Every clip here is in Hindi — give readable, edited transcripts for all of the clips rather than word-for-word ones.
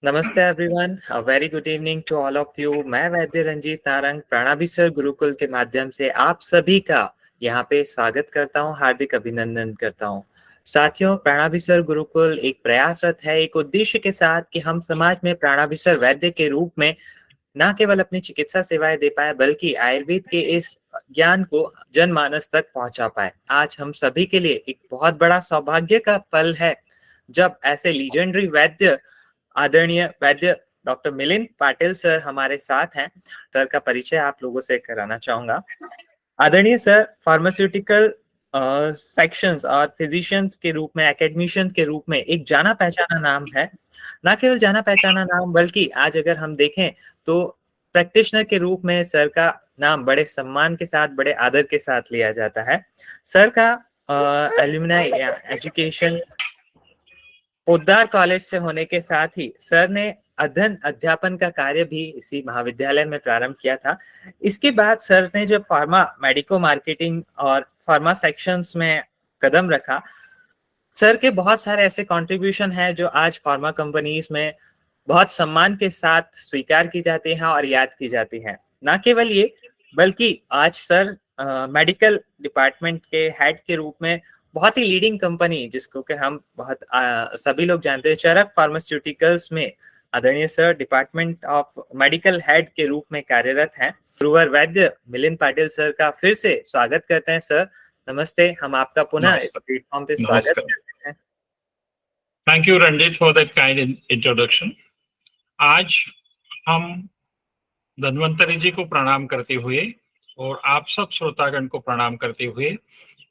नमस्ते everyone, a very good evening to all of you. मैं वैद्य रंजीत नारंग प्राणाभिसर गुरुकुल के माध्यम से आप सभी का यहाँ पे स्वागत करता हूँ, हार्दिक अभिनंदन करता हूँ। साथियों, प्राणाभिसर गुरुकुल एक प्रयासरत है एक उद्देश्य के साथ कि हम समाज में प्राणाभिसर वैद्य के रूप में न केवल अपनी चिकित्सा सेवाएं दे पाए बल्कि आयुर्वेद के इस ज्ञान को जनमानस तक पहुंचा पाए। आज हम सभी के लिए एक बहुत बड़ा सौभाग्य का पल है जब ऐसे लीजेंडरी वैद्य, आदरणीय वैद्य डॉक्टर मिलिंद पाटिल सर हमारे साथ हैं। सर का परिचय आप लोगों से कराना चाहूंगा। आदरणीय सर फार्मास्यूटिकल सेक्शंस और फिजिशियंस के रूप में, एकेडमिशियन के रूप में एक जाना पहचाना नाम है। ना केवल जाना पहचाना नाम बल्कि आज अगर हम देखें तो प्रैक्टिशनर के रूप में सर का नाम बड़े सम्मान के साथ, बड़े आदर के साथ लिया जाता है। सर का एल्यूमिनाई एजुकेशन पोद्दार कॉलेज से होने के साथ ही सर ने अध्ययन अध्यापन का कार्य भी इसी महाविद्यालय में प्रारंभ किया था। इसके बाद सर ने जब फार्मा मेडिको मार्केटिंग और फार्मा सेक्शंस में कदम रखा, सर के बहुत सारे ऐसे कंट्रीब्यूशन हैं जो आज फार्मा कंपनीज में बहुत सम्मान के साथ स्वीकार की जाती हैं और याद की जाती हैं। ना केवल ये, बल्कि आज सर मेडिकल डिपार्टमेंट के हेड के रूप में बहुत ही लीडिंग कंपनी, जिसको कि हम बहुत सभी लोग जानते हैं, चरक फार्मास्यूटिकल्स में आदरणीय sir department of medical head के रूप में कार्यरत हैं। गुरुवर वैद्य मिलिंद पाटिल सर का फिर से स्वागत करते हैं। सर नमस्ते, हम आपका पुनः इस प्लेटफॉर्म पे स्वागत करते हैं। Thank you Ranjeet for that kind introduction. आज हम धन्वंतरी जी को प्रणाम करते हुए और आप सब श्रोतागण को प्रणाम करते हुए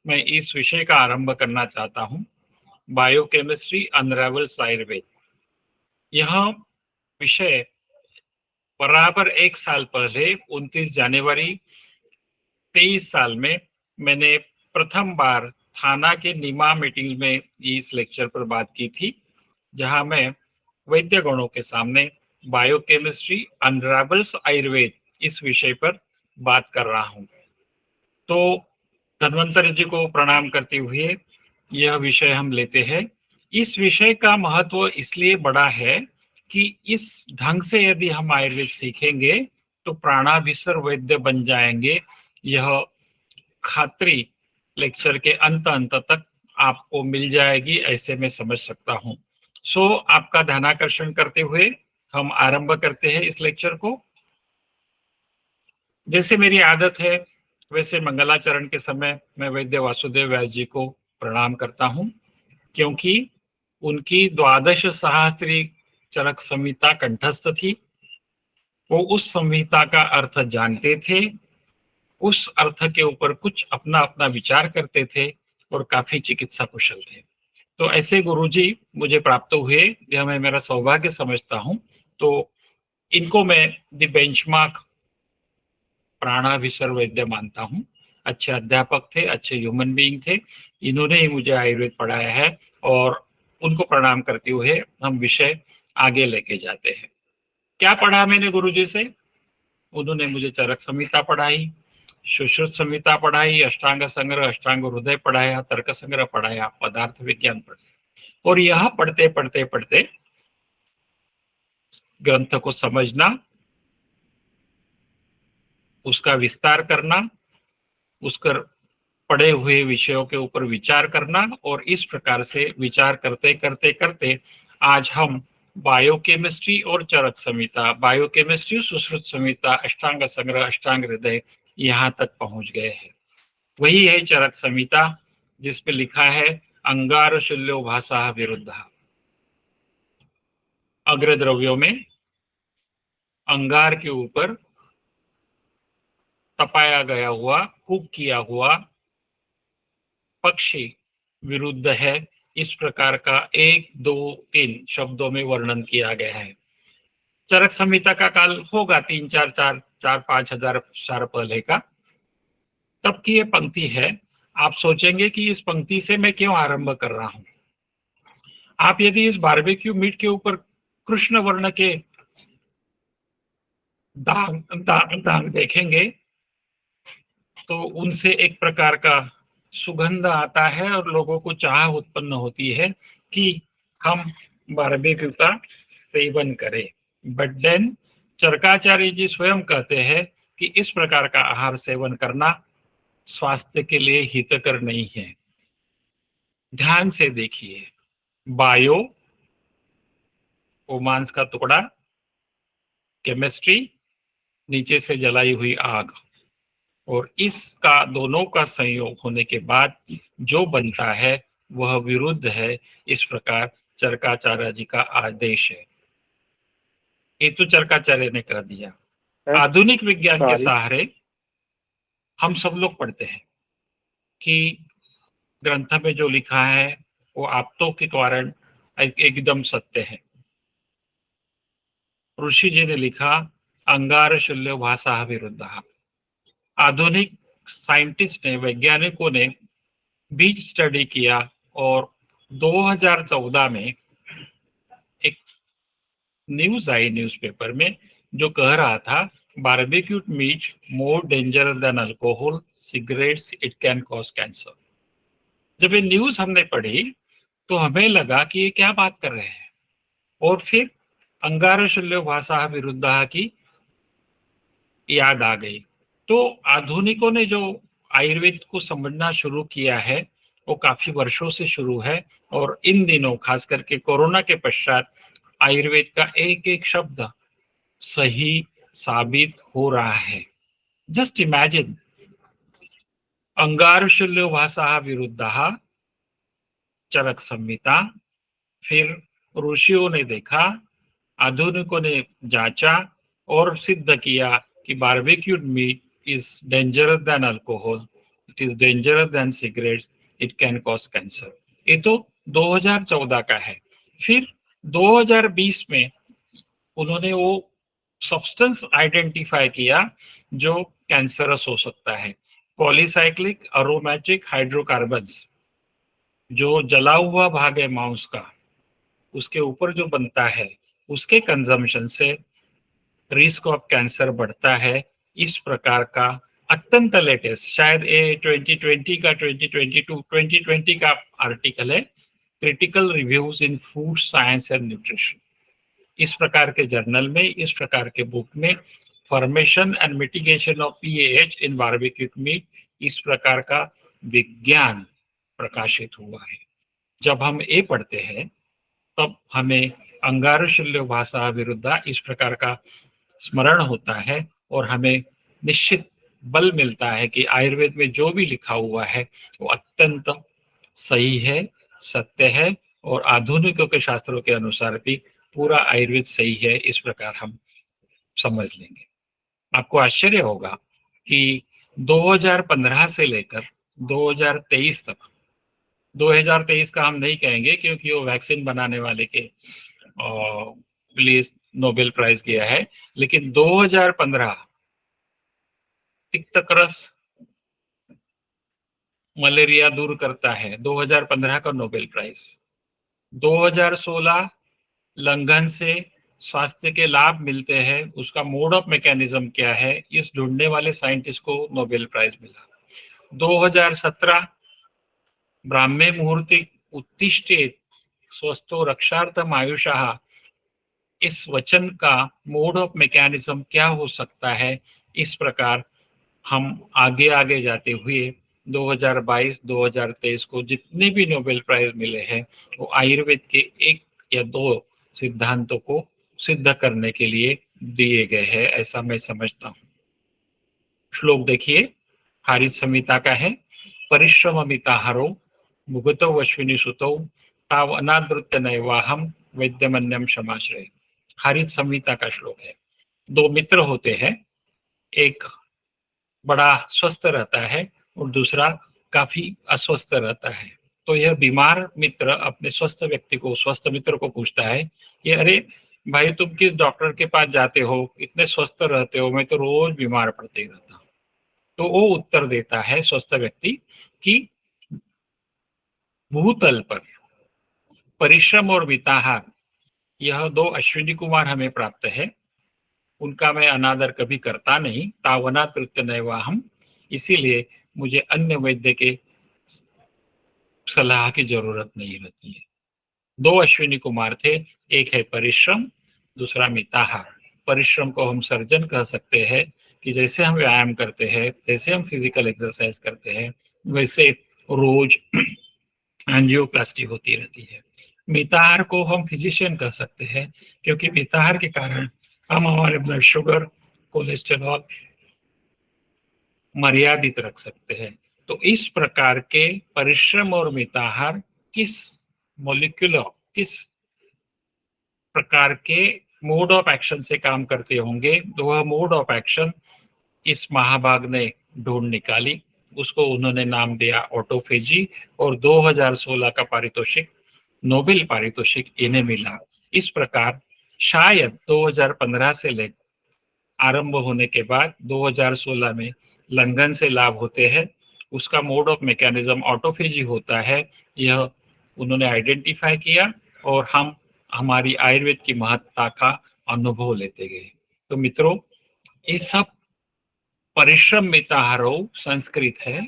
मैं इस विषय का आरंभ करना चाहता हूं, बायोकेमिस्ट्री अनरेवल्स आयुर्वेद। यह विषय बराबर एक साल पहले 29 जनवरी 23 साल में मैंने प्रथम बार थाना के निमा मीटिंग में इस लेक्चर पर बात की थी, जहां मैं वैद्य गणों के सामने बायोकेमिस्ट्री अनरेवल्स आयुर्वेद इस विषय पर बात कर रहा हूं। तो धन्वंतरी जी को प्रणाम करते हुए यह विषय हम लेते हैं। इस विषय का महत्व इसलिए बड़ा है कि इस ढंग से यदि हम आयुर्वेद सीखेंगे तो प्राणाभिसर वैद्य बन जाएंगे। यह खात्री लेक्चर के अंत तक आपको मिल जाएगी, ऐसे मैं समझ सकता हूँ। सो आपका ध्यानाकर्षण करते हुए हम आरंभ करते हैं इस लेक्चर को। जैसे मेरी आदत है वैसे मंगलाचरण के समय मैं वैद्य वासुदेव व्यास जी को प्रणाम करता हूँ, क्योंकि उनकी द्वादश सहस्त्री चरक संहिता कंठस्थ थी। वो उस संहिता का अर्थ जानते थे, उस अर्थ के ऊपर कुछ अपना अपना विचार करते थे और काफी चिकित्सा कुशल थे। तो ऐसे गुरुजी मुझे प्राप्त हुए, यह मैं मेरा सौभाग्य समझता हूँ। तो इनको मैं द बेंचमार्क प्राणाभिसर वैद्य मानता हूँ। अच्छे अध्यापक थे, अच्छे ह्यूमन बीइंग थे, इन्होंने ही मुझे आयुर्वेद पढ़ाया है और उनको प्रणाम करते हुए हम विषय आगे लेके जाते हैं। क्या पढ़ा मैंने गुरुजी से? उन्होंने मुझे चरक संहिता पढ़ाई, सुश्रुत संहिता पढ़ाई, अष्टांग संग्रह, अष्टांग हृदय पढ़ाया, तर्क संग्रह पढ़ाया, पदार्थ विज्ञान पढ़ाया। और यह पढ़ते पढ़ते पढ़ते ग्रंथ को समझना, उसका विस्तार करना, उसका पढ़े हुए विषयों के ऊपर विचार करना, और इस प्रकार से विचार करते करते करते आज हम बायोकेमिस्ट्री और चरक संहिता, बायोकेमिस्ट्री, सुश्रुत संहिता, अष्टांग संग्रह, अष्टांग हृदय यहाँ तक पहुंच गए हैं। वही है चरक संहिता, जिसपे लिखा है अंगार शल्यो भाषा विरुद्ध। अग्रद्रव्यों में अंगार के ऊपर तपाया गया हुआ, कुक किया हुआ पक्षी विरुद्ध है, इस प्रकार का 1, 2, 3 शब्दों में वर्णन किया गया है। चरक संहिता का काल होगा 3-4 हजार साल पहले का। तब की ये पंक्ति है। आप सोचेंगे कि इस पंक्ति से मैं क्यों आरंभ कर रहा हूं। आप यदि इस बारबेक्यू मीट के ऊपर कृष्ण वर्ण के दाग देखेंगे तो उनसे एक प्रकार का सुगंध आता है और लोगों को चाह उत्पन्न होती है कि हम बारबेक्यू का सेवन करें। बट देन चरकाचार्य जी स्वयं कहते हैं कि इस प्रकार का आहार सेवन करना स्वास्थ्य के लिए हितकर नहीं है। ध्यान से देखिए, बायो वो मांस का टुकड़ा, केमिस्ट्री नीचे से जलाई हुई आग, और इसका दोनों का संयोग होने के बाद जो बनता है वह विरुद्ध है। इस प्रकार चरकाचार्य जी का आदेश है। ये तो चरकाचार्य ने कह दिया। आधुनिक विज्ञान के सहारे हम सब लोग पढ़ते हैं कि ग्रंथ में जो लिखा है वो आप्तों के कारण एकदम सत्य है। ऋषि जी ने लिखा, अंगार शल्यो भाषा विरुद्ध। आधुनिक साइंटिस्ट ने, वैज्ञानिकों ने बीज स्टडी किया और 2014 में एक न्यूज आई न्यूज़पेपर में जो कह रहा था, barbecued meat more dangerous than alcohol, cigarettes, it can cause cancer. जब ये न्यूज हमने पढ़ी तो हमें लगा कि ये क्या बात कर रहे हैं, और फिर अंगारशल्य भाषा विरुद्ध की याद आ गई। तो आधुनिकों ने जो आयुर्वेद को समझना शुरू किया है वो काफी वर्षों से शुरू है, और इन दिनों खास करके कोरोना के पश्चात आयुर्वेद का एक एक शब्द सही साबित हो रहा है। जस्ट इमेजिन, अंगारशल्यो भाषा विरुद्ध चरक संहिता, फिर ऋषियों ने देखा, आधुनिकों ने जांचा और सिद्ध किया कि barbecued meat is dangerous than alcohol, it is dangerous than cigarettes, it can cause cancer. ये तो 2014 का है। फिर 2020 में उन्होंने वो सब्सटेंस आइडेंटिफाई किया जो कैंसरस हो सकता है, पॉलीसाइक्लिक अरोमेटिक हाइड्रोकार्बन्स, जो जला हुआ भाग है मांस का, उसके ऊपर जो बनता है, उसके कंजम्पशन से रिस्क ऑफ कैंसर बढ़ता है। इस प्रकार का अत्यंत लेटेस्ट, शायद ये 2020 का 2020 का आर्टिकल है, critical reviews in food science and nutrition. इस प्रकार के जर्नल में, इस प्रकार के बुक में, formation and mitigation of PH in barbecued meat, इस प्रकार का विज्ञान प्रकाशित हुआ है। जब हम ये पढ़ते हैं तब हमें अंगारशल्य भाषा विरुद्ध इस प्रकार का स्मरण होता है, और हमें निश्चित बल मिलता है कि आयुर्वेद में जो भी लिखा हुआ है वो अत्यंत सही है, सत्य है, और आधुनिकों के शास्त्रों के अनुसार भी पूरा आयुर्वेद सही है। इस प्रकार हम समझ लेंगे। आपको आश्चर्य होगा कि 2015 से लेकर 2023 तक, 2023 का हम नहीं कहेंगे क्योंकि वो वैक्सीन बनाने वाले के लिए नोबेल प्राइज गया है, लेकिन 2015 तिक्तकरस मलेरिया दूर करता है, 2015 का नोबेल प्राइज। 2016 लंघन से स्वास्थ्य के लाभ मिलते हैं, उसका मोड ऑफ मैकेनिज्म क्या है, इस ढूंढने वाले साइंटिस्ट को नोबेल प्राइज मिला। 2017 ब्राह्मे मुहूर्ते उत्तिष्ठेत स्वस्थो रक्षार्थम आयुषः, इस वचन का मोड ऑफ मैकेनिज्म क्या हो सकता है। इस प्रकार हम आगे आगे जाते हुए 2022 2023 को जितने भी नोबेल प्राइज मिले हैं वो आयुर्वेद के एक या दो सिद्धांतों को सिद्ध करने के लिए दिए गए हैं, ऐसा मैं समझता हूँ। श्लोक देखिए, हारित संहिता का है, परिश्रममिताहारो भुगतो अश्विनी सुतौ ताव अनादृत्य नैवाहम वैद्यमन्यम क्षमाश्रय। हारित संहिता का श्लोक है। दो मित्र होते हैं, एक बड़ा स्वस्थ रहता है और दूसरा काफी अस्वस्थ रहता है। तो यह बीमार मित्र अपने स्वस्थ व्यक्ति को, स्वस्थ मित्र को पूछता है, ये अरे भाई तुम किस डॉक्टर के पास जाते हो, इतने स्वस्थ रहते हो, मैं तो रोज बीमार पड़ते ही रहता हूँ। तो वो उत्तर देता है स्वस्थ व्यक्ति कि भूतल पर परिश्रम और मिताहार, यह दो अश्विनी कुमार हमें प्राप्त है, उनका मैं अनादर कभी करता नहीं, तावना तृत्य नैवाहम, इसीलिए मुझे अन्य वैद्य के सलाह की जरूरत नहीं रहती है। दो अश्विनी कुमार थे, एक है परिश्रम, दूसरा मिताहार। परिश्रम को हम सर्जन कह सकते हैं कि जैसे हम व्यायाम करते हैं, जैसे हम फिजिकल एक्सरसाइज करते हैं, वैसे रोज एंजियोप्लास्टी होती रहती है। मिताहार को हम फिजिशियन कह सकते हैं, क्योंकि मिताहार के कारण हम हमारे ब्लड शुगर, कोलेस्टेरॉल मर्यादित रख सकते हैं। तो इस प्रकार के परिश्रम और मिताहार किस मोलिक्यूलर, किस प्रकार के मोड ऑफ एक्शन से काम करते होंगे, तो वह मोड ऑफ एक्शन इस महाभाग ने ढूंढ निकाली। उसको उन्होंने नाम दिया ऑटोफेजी, और 2016 का पारितोषिक, नोबेल पारितोषिक इन्हें मिला। इस प्रकार शायद 2015 से ले आरंभ होने के बाद 2016 में लंदन से लाभ होते हैं। उसका मोड ऑफ मैकेनिज्म ऑटोफेजी होता है, यह उन्होंने आइडेंटिफाई किया, और हम हमारी आयुर्वेद की महत्ता का अनुभव लेते गए। तो मित्रों, ये सब परिश्रम मिताहारो संस्कृत है,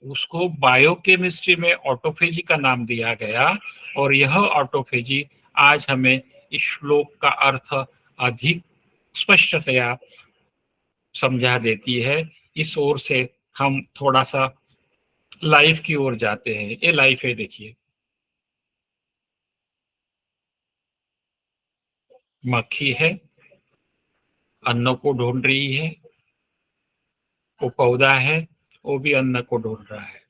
उसको बायोकेमिस्ट्री में ऑटोफेजी का नाम दिया गया, और यह ऑटोफेजी आज हमें इस श्लोक का अर्थ अधिक स्पष्टतया समझा देती है। इस ओर से हम थोड़ा सा लाइफ की ओर जाते हैं। ये लाइफ है, देखिए, मक्खी है, अन्न को ढूंढ रही है, वो पौधा है, वो भी अन्न को ढूंढ रहा है,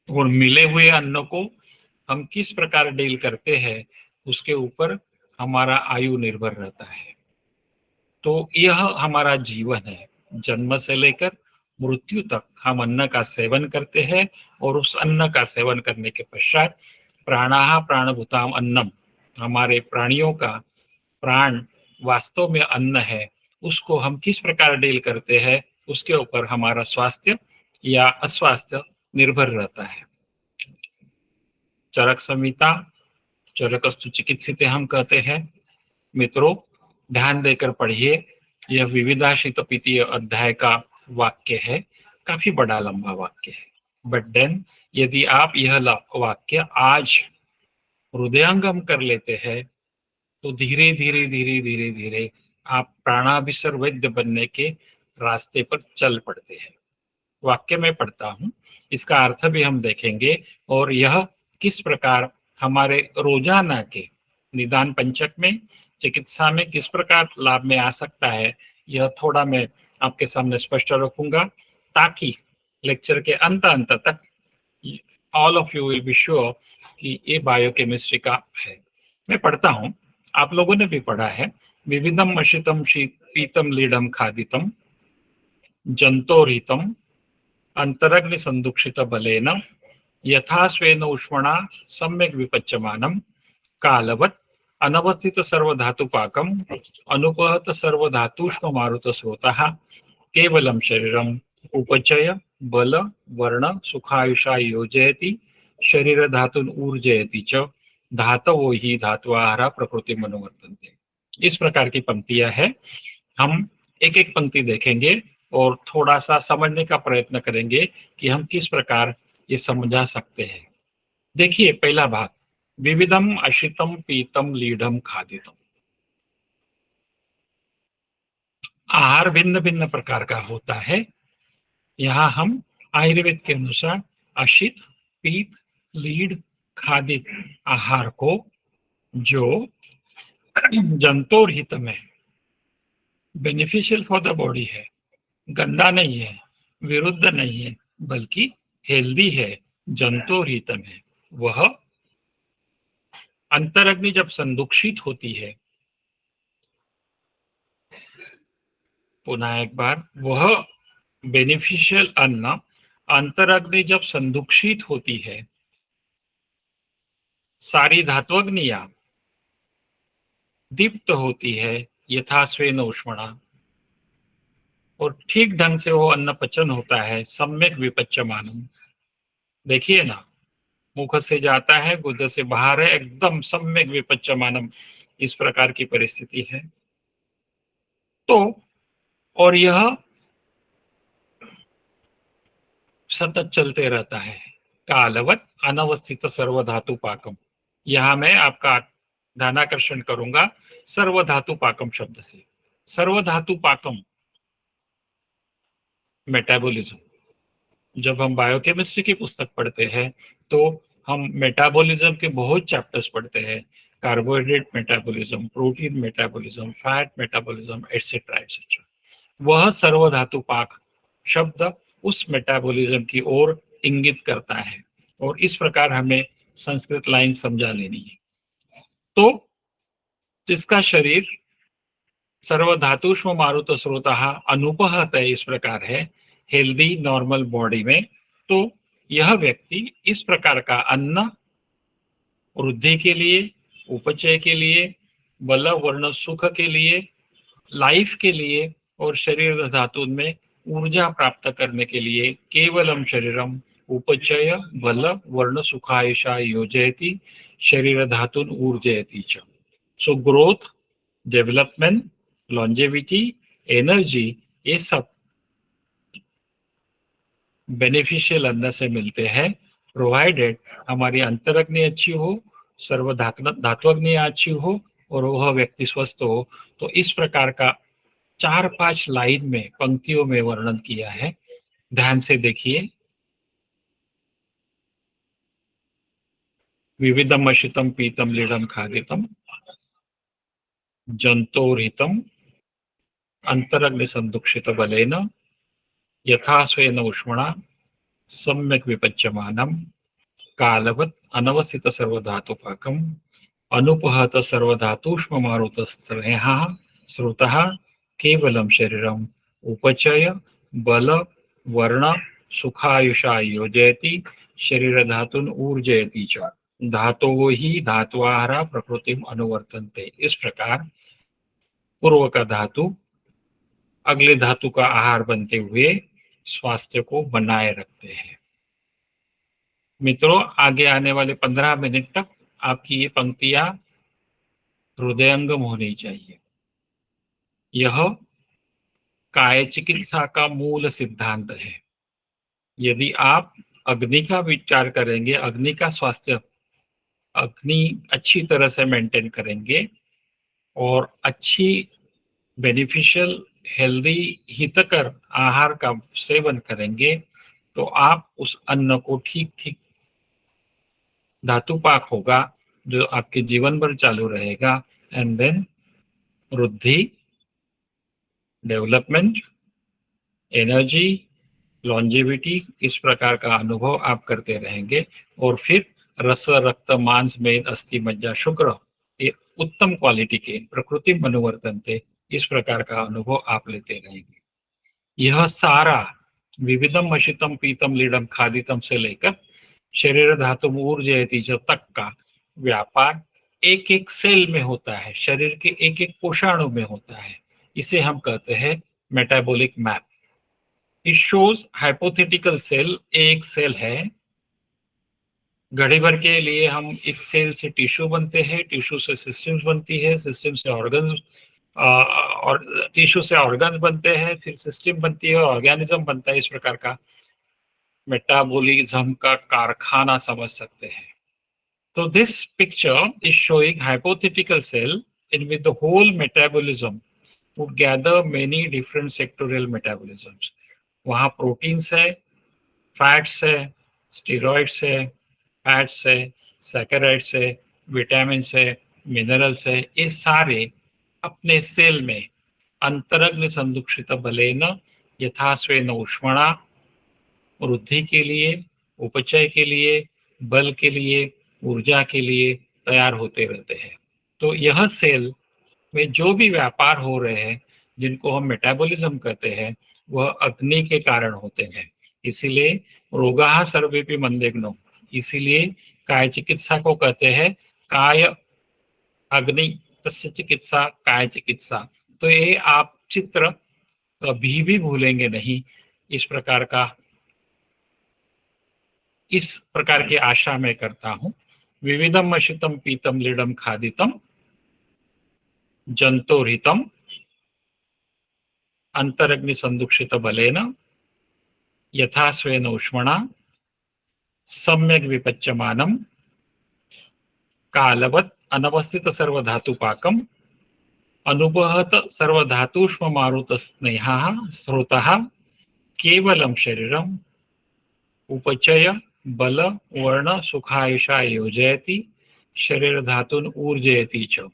और मिले हुए अन्न को हम किस प्रकार डील करते हैं, उसके ऊपर हमारा आयु निर्भर रहता है। तो यह हमारा जीवन है, जन्म से लेकर मृत्यु तक हम अन्न का सेवन करते हैं, और उस अन्न का सेवन करने के पश्चात प्राणाः प्राणभूताम अन्नम, हमारे प्राणियों का प्राण वास्तव में अन्न है, उसको हम किस प्रकार डील करते हैं, उसके ऊपर हमारा स्वास्थ्य या अस्वास्थ्य निर्भर रहता है। चरक संहिता, चरकस्तु चिकित्सिते हम कहते हैं। मित्रों, ध्यान देकर पढ़िए, यह विविधाशित पीतीय अध्याय का वाक्य है, काफी बड़ा लंबा वाक्य है। बट देन यदि आप यह वाक्य आज हृदयंगम कर लेते हैं, तो धीरे धीरे धीरे धीरे धीरे आप प्राणाभिसर वैद्य बनने के रास्ते पर चल पड़ते हैं। वाक्य में पढ़ता हूं, इसका अर्थ भी हम देखेंगे, और यह किस प्रकार हमारे रोजाना के निदान पंचक में, चिकित्सा में किस प्रकार लाभ में आ सकता है, यह थोड़ा मैं आपके सामने स्पष्ट रखूंगा, ताकि लेक्चर के अंत तक all of you will be sure कि ये बायोकेमिस्ट्री का है। मैं पढ़ता हूं, आप लोगों ने भी पढ़ा है। विविधम अशितम शीतम लीढ़म खादितम जंतोरहितम अंतरग्नि संदुक्षित बलेन यथा स्वेन उष्मणा सम्यक विपच्यमानम कालवत् अनवस्थित सर्वधातुपाकम अनुपहत सर्वधातुष्ण मारुत स्रोतः केवलम शरीरम उपचय बल वर्ण सुखायुषा योजयति शरीर धातुन ऊर्जयति च धातवो ही धात्वाहारा प्रकृति मनोवर्तन्ते। इस प्रकार की पंक्तियां हैं। हम एक एक पंक्ति देखेंगे और थोड़ा सा समझने का प्रयत्न करेंगे कि हम किस प्रकार ये समझा सकते हैं। देखिए, पहला भाग, विविधम अशितम पीतम लीढ़म खादितम। आहार भिन्न भिन्न प्रकार का होता है। यहाँ हम आयुर्वेद के अनुसार अशित, पीत, लीढ़, खादित आहार को, जो जंतोर हित में बेनिफिशियल फॉर द बॉडी है, गंदा नहीं है, विरुद्ध नहीं है, बल्कि हेल्दी है, जंतुर हित में, वह अंतरग्नि जब संदुक्षित होती है, पुनः एक बार, वह बेनिफिशियल अन्न अंतरग्नि जब संदुक्षित होती है, सारी धात्वग्नियां दीप्त होती है यथा स्वेन उष्मणा, और ठीक ढंग से वो अन्न पचन होता है, सम्यक विपच्यमानम। देखिए ना, मुख से जाता है, गुदा से बाहर है, एकदम सम्यक विपच्यमानम, इस प्रकार की परिस्थिति है। तो और यह सतत चलते रहता है। कालवत अनवस्थित सर्वधातु पाकम, यहाँ मैं आपका ध्यानाकर्षण करूंगा सर्वधातु पाकम शब्द से। सर्वधातु पाकम मेटाबॉलिज्म। जब हम बायोकेमिस्ट्री की पुस्तक पढ़ते हैं तो हम मेटाबॉलिज्म के बहुत चैप्टर्स पढ़ते हैं, carbohydrate metabolism, protein metabolism, fat metabolism, etcetera etcetera. वह सर्वधातु पाक शब्द उस मेटाबॉलिज्म की ओर इंगित करता है और इस प्रकार हमें संस्कृत लाइन समझा लेनी है। तो जिसका शरीर सर्वधातुष्म मारुत स्रोतः अनुपहत इस प्रकार है, हेल्दी नॉर्मल बॉडी में, तो यह व्यक्ति इस प्रकार का अन्न वृद्धि के लिए, उपचय के लिए, बल वर्ण सुख के लिए, लाइफ के लिए और शरीर धातु में ऊर्जा प्राप्त करने के लिए केवलम शरीरम उपचय बल वर्ण सुखायुषा योजयति शरीर धातुन ऊर्जयति च। So growth, development, longevity, energy, ये सब बेनिफिशियल अन्न से मिलते हैं, प्रोवाइडेड हमारी अंतरग्नि अच्छी हो, धात्वग्नि अच्छी हो और वह व्यक्ति स्वस्थ हो। तो इस प्रकार का 4-5 लाइन में, पंक्तियों में वर्णन किया है। ध्यान से देखिए। विविधम अशितम पीतम लीढ़म खादितम जंतोरहितम अंतरग्नि संदुक्षित बलेन यथा स्वेन उष्मणा सम्यक विपच्यमानम कालवत् अनवस्थित सर्वधातुपाकम अनुपहत सर्वधातुष्म मारुतस्त्रयः श्रुतः केवलम शरीरम उपचय बल वर्ण सुखायुषा योजयति शरीर धातुन ऊर्जयति च। धातुओं ही धात्वाहारा प्रकृतिम अनुवर्तन्ते। इस प्रकार पूर्व का धातु अगले धातु का आहार बनते हुए स्वास्थ्य को बनाए रखते हैं। मित्रों, आगे आने वाले 15 मिनट तक आपकी ये पंक्तियां हृदयंगम होनी चाहिए। यह काय चिकित्सा का मूल सिद्धांत है। यदि आप अग्नि का विचार करेंगे, अग्नि का स्वास्थ्य, अग्नि अच्छी तरह से मेंटेन करेंगे और अच्छी बेनिफिशियल हेल्दी हितकर आहार का सेवन करेंगे, तो आप उस अन्न को ठीक ठीक धातुपाक होगा जो आपके जीवन भर चालू रहेगा। एंड देन वृद्धि, डेवलपमेंट, एनर्जी, लॉन्जेविटी, इस प्रकार का अनुभव आप करते रहेंगे और फिर रस रक्त मांस मेद अस्थि मज्जा शुक्र, ये उत्तम क्वालिटी के प्रकृति अनुवर्तनते, इस प्रकार का अनुभव आप लेते रहेंगे। यह सारा विविधम अशितम पीतम लीढ़म खादितम से लेकर शरीर धातु ऊर्जयति तक का व्यापार एक एक सेल में होता है, शरीर के एक एक कोशाणु में होता है। इसे हम कहते हैं metabolic map. It shows hypothetical cell, एक सेल है, घड़ी भर के लिए हम इस सेल से टिश्यू बनते हैं, टिश्यू से सिस्टम्स बनती है, सिस्टम से ऑर्गन्स और टिश्यू से ऑर्गन्स बनते हैं, फिर सिस्टम बनती है, ऑर्गेनिज्म बनता है। इस प्रकार का मेटाबॉलिज्म का कारखाना समझ सकते हैं। तो this picture is showing hypothetical cell in which the whole metabolism would gather many different sectorial metabolisms. वहाँ प्रोटीन्स है, फैट्स है, स्टेरॉइड्स है, फैट्स है, सैकेराइड्स है, विटामिन्स है, मिनरल्स है, ये सारे अपने सेल में अंतरग्नि संदुक्षित बलेन यथास्वेन उष्मणा, वृद्धि के लिए, उपचय के लिए, बल के लिए, ऊर्जा के लिए तैयार होते रहते हैं। तो यह सेल में जो भी व्यापार हो रहे हैं, जिनको हम मेटाबॉलिज्म कहते हैं, वह अग्नि के कारण होते हैं। इसीलिए रोगाः सर्वेपि मंदेग्नो, इसीलिए काय चिकित्सा को कहते हैं काय अग्नि तस्य चिकित्सा काय चिकित्सा। तो ये आप चित्र कभी भी भूलेंगे नहीं। इस प्रकार की आशा मैं करता हूं। विविधम अशितम पीतम लीढ़म खादितम जंतोरहितम अंतरग्नि संदुक्षित बलेन यथा स्वेन उष्मणा सम्यक विपच्यमानम कालवत् अनवस्थित सर्वधातुपाकम् अनुभवत सर्वधातुष्म मारुतस्नेहः स्रोतः केवलं शरीरम् उपचय बल वर्ण सुखायुषा योजयति शरीर धातुन ऊर्जयति च।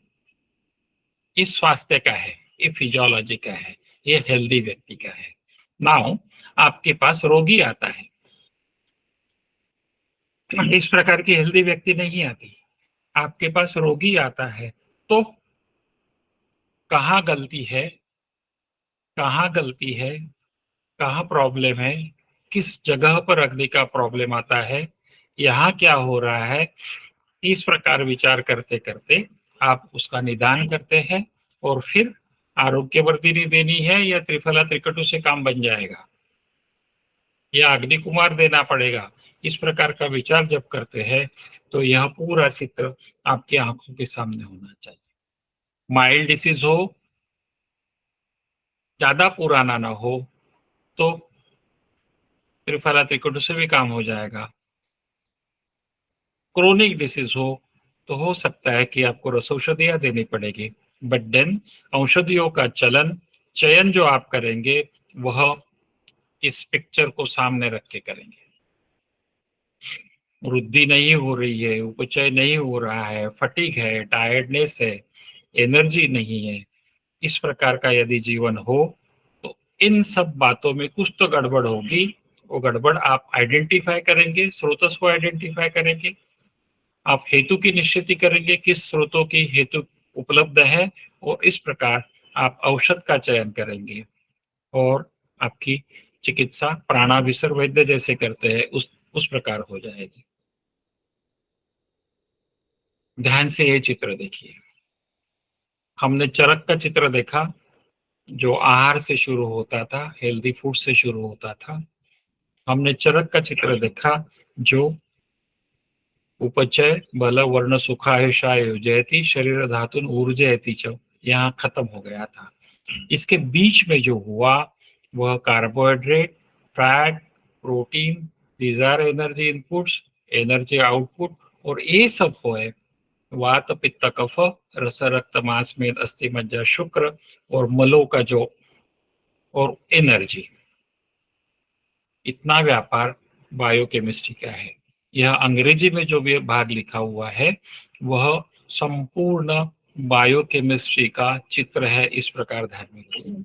ये स्वास्थ्य का है, ये फिजियोलॉजी का है, ये हेल्दी व्यक्ति का है। नाउ आपके पास रोगी आता है, इस प्रकार की हेल्दी व्यक्ति नहीं आती। आपके पास रोगी आता है तो कहाँ गलती है, कहाँ गलती है, कहाँ प्रॉब्लम है, किस जगह पर अग्नि का प्रॉब्लम आता है, यहाँ क्या हो रहा है, इस प्रकार विचार करते करते आप उसका निदान करते हैं और फिर आरोग्य वर्धिनी देनी है या त्रिफला त्रिकटु से काम बन जाएगा या अग्नि कुमार देना पड़ेगा। इस प्रकार का विचार जब करते हैं तो यह पूरा चित्र आपकी आंखों के सामने होना चाहिए। माइल्ड डिसीज हो, ज्यादा पुराना ना हो तो त्रिफला त्रिकटु से भी काम हो जाएगा। क्रोनिक डिसीज हो तो हो सकता है कि आपको रसौषधियां देनी पड़ेगी, बट देन औषधियों का चयन जो आप करेंगे वह इस पिक्चर को सामने रख के करेंगे। वृद्धि नहीं हो रही है, उपचय नहीं हो रहा है, फटीग है, टायर्डनेस है, एनर्जी नहीं है, इस प्रकार का यदि जीवन हो तो इन सब बातों में कुछ तो गड़बड़ होगी। वो गड़बड़ आप आइडेंटिफाई करेंगे, स्रोतस को आइडेंटिफाई करेंगे, आप हेतु की निश्चिति करेंगे, किस स्रोतों की हेतु उपलब्ध है, और इस प्रकार आप औषध का चयन करेंगे और आपकी चिकित्सा प्राणाभिसर वैद्य जैसे करते हैं उस प्रकार हो जाएगी। ध्यान से ये चित्र देखिए। हमने चरक का चित्र देखा जो आहार से शुरू होता था, हेल्दी फूड से शुरू होता था। हमने चरक का चित्र देखा जो उपचय बल वर्ण सुखायुषा योजयति शरीर धातुन ऊर्जयति च, यहाँ खत्म हो गया था। इसके बीच में जो हुआ वह carbohydrate, fat, protein, these are energy inputs, energy output, और ये सब हुए वात पित्त कफ रस रक्त मांस मेद अस्थि मज्जा शुक्र और मलों का जो और एनर्जी, इतना व्यापार बायोकेमिस्ट्री का है। यह अंग्रेजी में जो भी भाग लिखा हुआ है वह संपूर्ण बायोकेमिस्ट्री का चित्र है। इस प्रकार ध्यान में रखिए।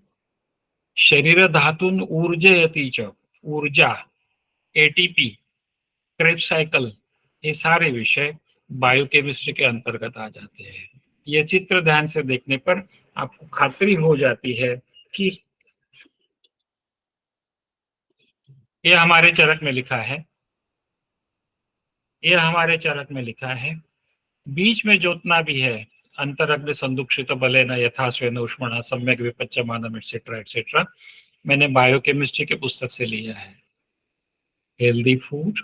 शरीर धातुन ऊर्जयति च, ऊर्जा, एटीपी, क्रेब्स साइकिल, ये सारे विषय बायोकेमिस्ट्री के अंतर्गत आ जाते हैं। यह चित्र ध्यान से देखने पर आपको खातरी हो जाती है कि यह हमारे चरक में लिखा है, यह हमारे चरक में लिखा है। बीच में जोतना भी है अंतरग्नि संदुक्षित बलेन यथा स्वेन उष्मणा सम्यक विपच्यमानम एटसेट्रा एटसेट्रा, मैंने बायोकेमिस्ट्री के पुस्तक से लिया है। Healthy food,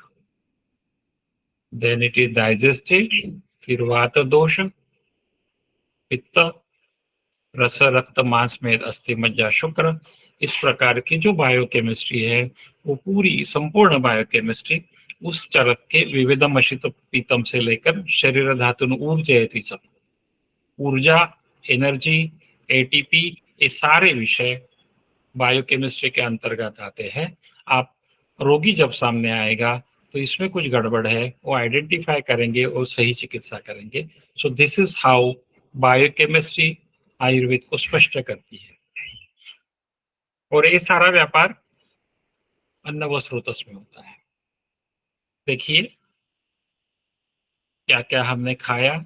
then it is digested, फिर वात दोष, पित्त, रस रक्त मांस में अस्थि मज्जा शुक्र, इस प्रकार की जो बायोकेमिस्ट्री है वो पूरी संपूर्ण बायोकेमिस्ट्री उस चरक के विविधम अशित पीतम से लेकर शरीर धातुन ऊर्जयति च, ऊर्जा, एनर्जी, एटीपी, ये सारे विषय बायोकेमिस्ट्री के अंतर्गत आते हैं। आप रोगी जब सामने आएगा तो इसमें कुछ गड़बड़ है वो आइडेंटिफाई करेंगे और सही चिकित्सा करेंगे। So this is how biochemistry Ayurveda को स्पष्ट करती है। और ये सारा व्यापार अन्न व स्रोतस में होता है। देखिए क्या क्या हमने खाया,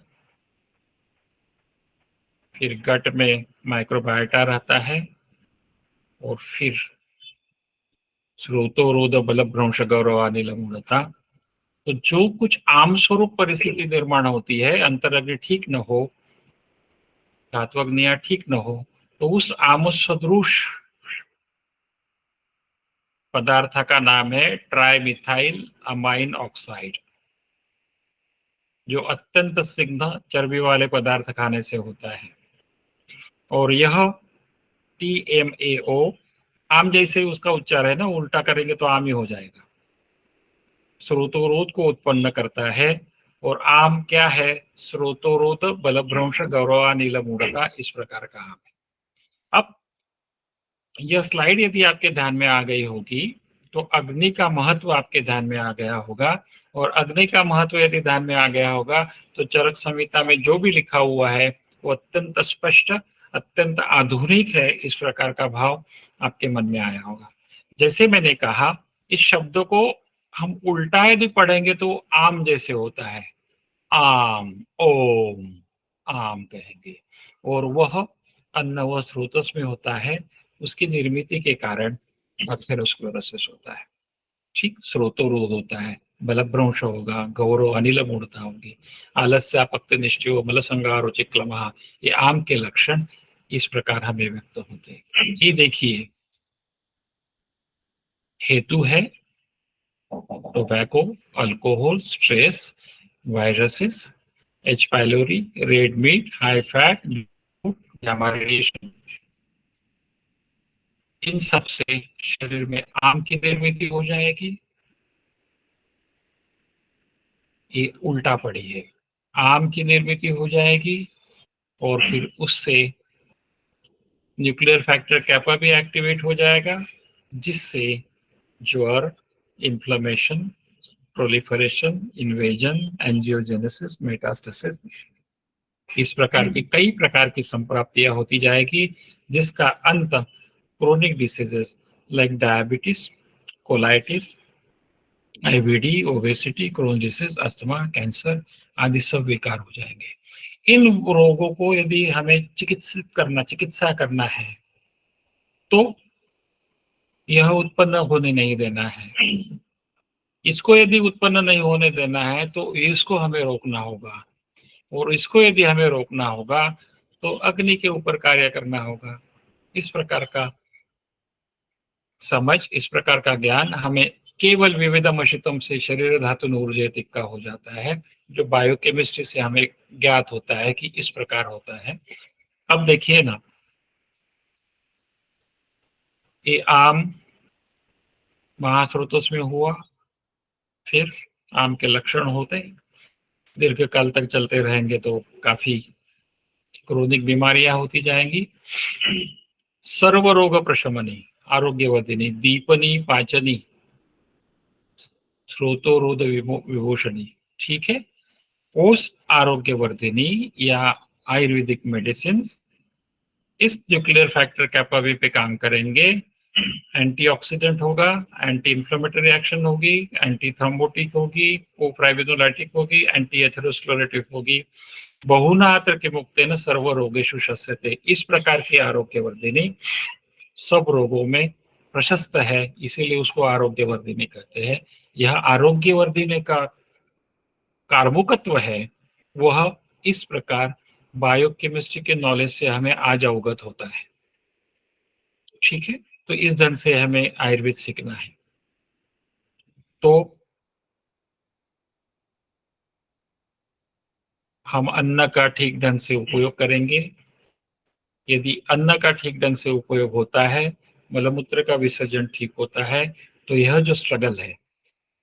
फिर गट में माइक्रोबायोटा रहता है और फिर स्रोतोरोध बल भ्रंश गौरवानिल मूलता। तो जो कुछ आम स्वरूप परिस्थिति निर्माण होती है, अंतरग्नि ठीक न हो, धात्वग्नियां ठीक न हो, तो उस आम सदृश पदार्थ का नाम है ट्राइमिथाइल अमाइन ऑक्साइड, जो अत्यंत स्निग्ध चर्बी वाले पदार्थ खाने से होता है। और यह TMAO, आम जैसे उसका उच्चार है ना, उल्टा करेंगे तो आम ही हो जाएगा, स्रोतोरोध को उत्पन्न करता है और आम क्या है? स्रोतोरोध बलभ्रंश गौरवानील मूढ़ता, इस प्रकार का आम है। अब यह स्लाइड यदि आपके ध्यान में आ गई होगी तो अग्नि का महत्व आपके ध्यान में आ गया होगा, और अग्नि का महत्व यदि ध्यान में आ गया होगा तो चरक संहिता में जो भी लिखा हुआ है वो अत्यंत स्पष्ट, अत्यंत आधुनिक है, इस प्रकार का भाव आपके मन में आया होगा। जैसे मैंने कहा, इस शब्द को हम उल्टा यदि पढ़ेंगे तो आम जैसे होता है, आम, ओम, आम कहेंगे, और वह अन्न व स्रोतस में होता है, उसकी निर्मित के कारण अथेरोस्क्लेरोसिस होता है। ठीक, स्रोतोरोध होता है, बलभ्रंश होगा, गौरव अनिल मूढ़ता होगी, आलस्य अपक्त निष्ठियो मल संगारो चिक्लमः, ये आम के लक्षण इस प्रकार हमें व्यक्त होते हैं। ये देखिए, हेतु है tobacco, alcohol, stress, viruses, H pylori, red meat, high fat, gamma radiation, इन सब से शरीर में आम की निर्मित हो जाएगी। ये उल्टा पड़ी है, आम की निर्मित हो जाएगी और फिर उससे न्यूक्लियर फैक्टर कैपा भी एक्टिवेट हो जाएगा, जिससे ज्वर, inflammation, proliferation, invasion, angiogenesis, metastasis, इस प्रकार की कई प्रकार की संप्राप्तियां होती जाएगी, जिसका अंत chronic diseases like diabetes, colitis, IBD, obesity, Crohn disease, asthma, cancer आदि सब विकार हो जाएंगे। इन रोगों को यदि हमें चिकित्सा करना है तो यह उत्पन्न होने नहीं देना है। इसको यदि उत्पन्न नहीं होने देना है तो इसको हमें रोकना होगा, और इसको यदि हमें रोकना होगा तो अग्नि के ऊपर कार्य करना होगा। इस प्रकार का समझ, इस प्रकार का ज्ञान हमें केवल विविधमशितम से शरीर धातु ऊर्जेतिक का हो जाता है, जो बायोकेमिस्ट्री से हमें ज्ञात होता है कि इस प्रकार होता है। अब देखिए ना, ये आम महास्रोतोस में हुआ, फिर आम के लक्षण होते हैं, दीर्घ काल तक चलते रहेंगे तो काफी क्रोनिक बीमारियां होती जाएंगी। सर्व रोग प्रशमनी, आरोग्यवर्धिनी, दीपनी, पाचनी, स्रोतोरोध विभूषणी, ठीक है। उस आरोग्यवर्धिनी या आयुर्वेदिक मेडिसिन इस न्यूक्लियर फैक्टर कैपा पे काम करेंगे। एंटीऑक्सीडेंट होगा, एंटी इंफ्लेमेटरी एक्शन होगी, एंटी थ्रोम्बोटिक होगी, प्रोफ्राइबिनोलाइटिक होगी, एंटी एथेरोस्क्लेरोटिक होगी, बहुनात्र के मुक्तेन सर्व रोगेषु शस्यते, इस प्रकार की आरोग्यवर्धिनी सब रोगों में प्रशस्त है, इसीलिए उसको आरोग्यवर्धिनी कहते हैं। यह आरोग्यवर्धिनी का कार्मुकत्व है, वह इस प्रकार बायोकेमिस्ट्री के नॉलेज से हमें आज अवगत होता है। ठीक है, तो इस ढंग से हमें आयुर्वेद सीखना है। तो हम अन्न का ठीक ढंग से उपयोग करेंगे। यदि अन्न का ठीक ढंग से उपयोग होता है, मलमूत्र का विसर्जन ठीक होता है, तो यह जो स्ट्रगल है,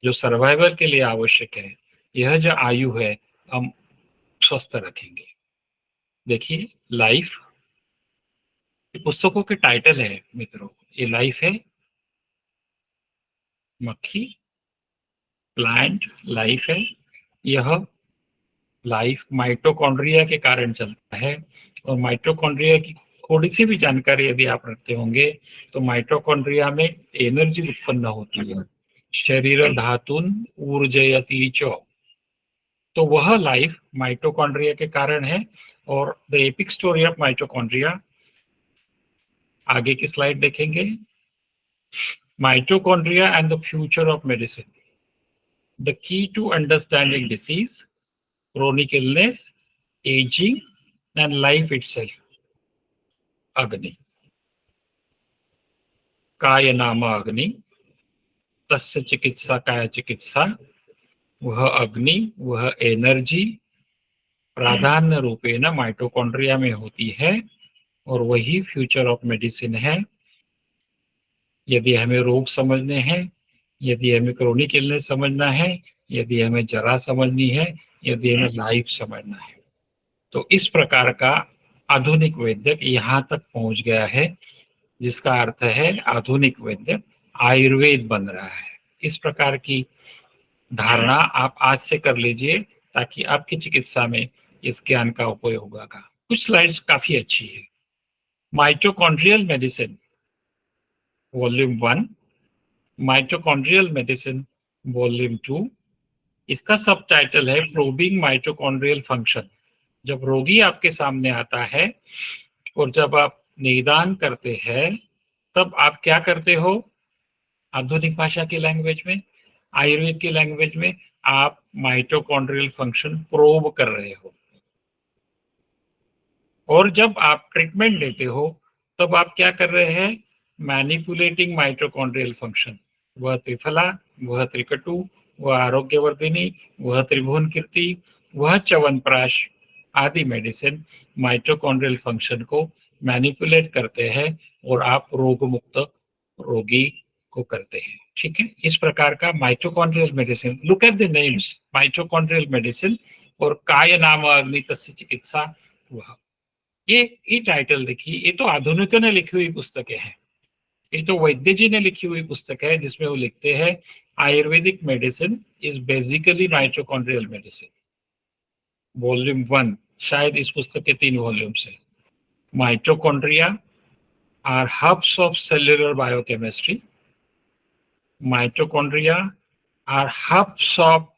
जो सर्वाइवल के लिए आवश्यक है, यह जो आयु है, हम स्वस्थ रखेंगे। देखिए, लाइफ, पुस्तकों के टाइटल है मित्रों, ये लाइफ है, मक्खी, प्लांट लाइफ है। यह लाइफ माइटोकॉन्ड्रिया के कारण चलता है, और माइटोकॉन्ड्रिया की थोड़ी सी भी जानकारी यदि आप रखते होंगे तो माइटोकॉन्ड्रिया में एनर्जी उत्पन्न होती है, शरीर धातुन ऊर्जयति च, तो वह लाइफ माइटोकॉन्ड्रिया के कारण है। और the epic story of mitochondria, आगे की स्लाइड देखेंगे, mitochondria and the future of medicine, the key to understanding disease, chronic illness, aging and life itself, अग्नि, काय नाम अग्नि, तस्य चिकित्सा काय चिकित्सा, वह अग्नि, वह एनर्जी प्राधान्य रूपेण माइटोकॉन्ड्रिया में होती है, और वही फ्यूचर ऑफ मेडिसिन है। यदि हमें रोग समझने हैं, यदि हमें क्रोनिक इलनेस समझना है, यदि हमें जरा समझनी है, यदि हमें लाइव समझना है। तो इस प्रकार का आधुनिक वैद्य यहाँ तक पहुंच गया है, जिसका अर्थ है आधुनिक वैद्य आयुर्वेद बन रहा है। इस प्रकार की धारणा आप आज से कर लीजिए ताकि आपकी चिकित्सा में इस ज्ञान का उपयोग होगा। कुछ स्लाइड्स काफी अच्छी है। Mitochondrial medicine volume 1, mitochondrial medicine volume 2। इसका सब टाइटल है प्रोबिंग माइटोकॉन्ड्रियल फंक्शन। जब रोगी आपके सामने आता है और जब आप निदान करते हैं, तब आप क्या करते हो? आधुनिक भाषा की लैंग्वेज में, आयुर्वेद की लैंग्वेज में, आप माइटोकॉन्ड्रियल फंक्शन प्रोब कर रहे हो। और जब आप ट्रीटमेंट देते हो, तब आप क्या कर रहे हैं? Manipulating mitochondrial function. वह त्रिफला, वह त्रिकटु, वह आरोग्यवर्धिनी, वह त्रिभुवन कीर्ति, वह च्यवनप्राश आदि मेडिसिन माइटोकॉन्ड्रियल फंक्शन को मैनिपुलेट करते हैं और आप रोग मुक्त रोगी को करते हैं। ठीक है, इस प्रकार का mitochondrial medicine. Look at the names, mitochondrial medicine और काय नाम अग्नि तस्य चिकित्सा। वह ये टाइटल देखिए, ये तो आधुनिकों ने लिखी हुई पुस्तकें हैं। ये तो वैद्य जी ने लिखी हुई पुस्तक है, जिसमें वो लिखते हैं Ayurvedic medicine is basically mitochondrial medicine. Volume 1, शायद इस पुस्तक के 3 वॉल्यूम्स है। Mitochondria are hubs of cellular biochemistry. Mitochondria are hubs of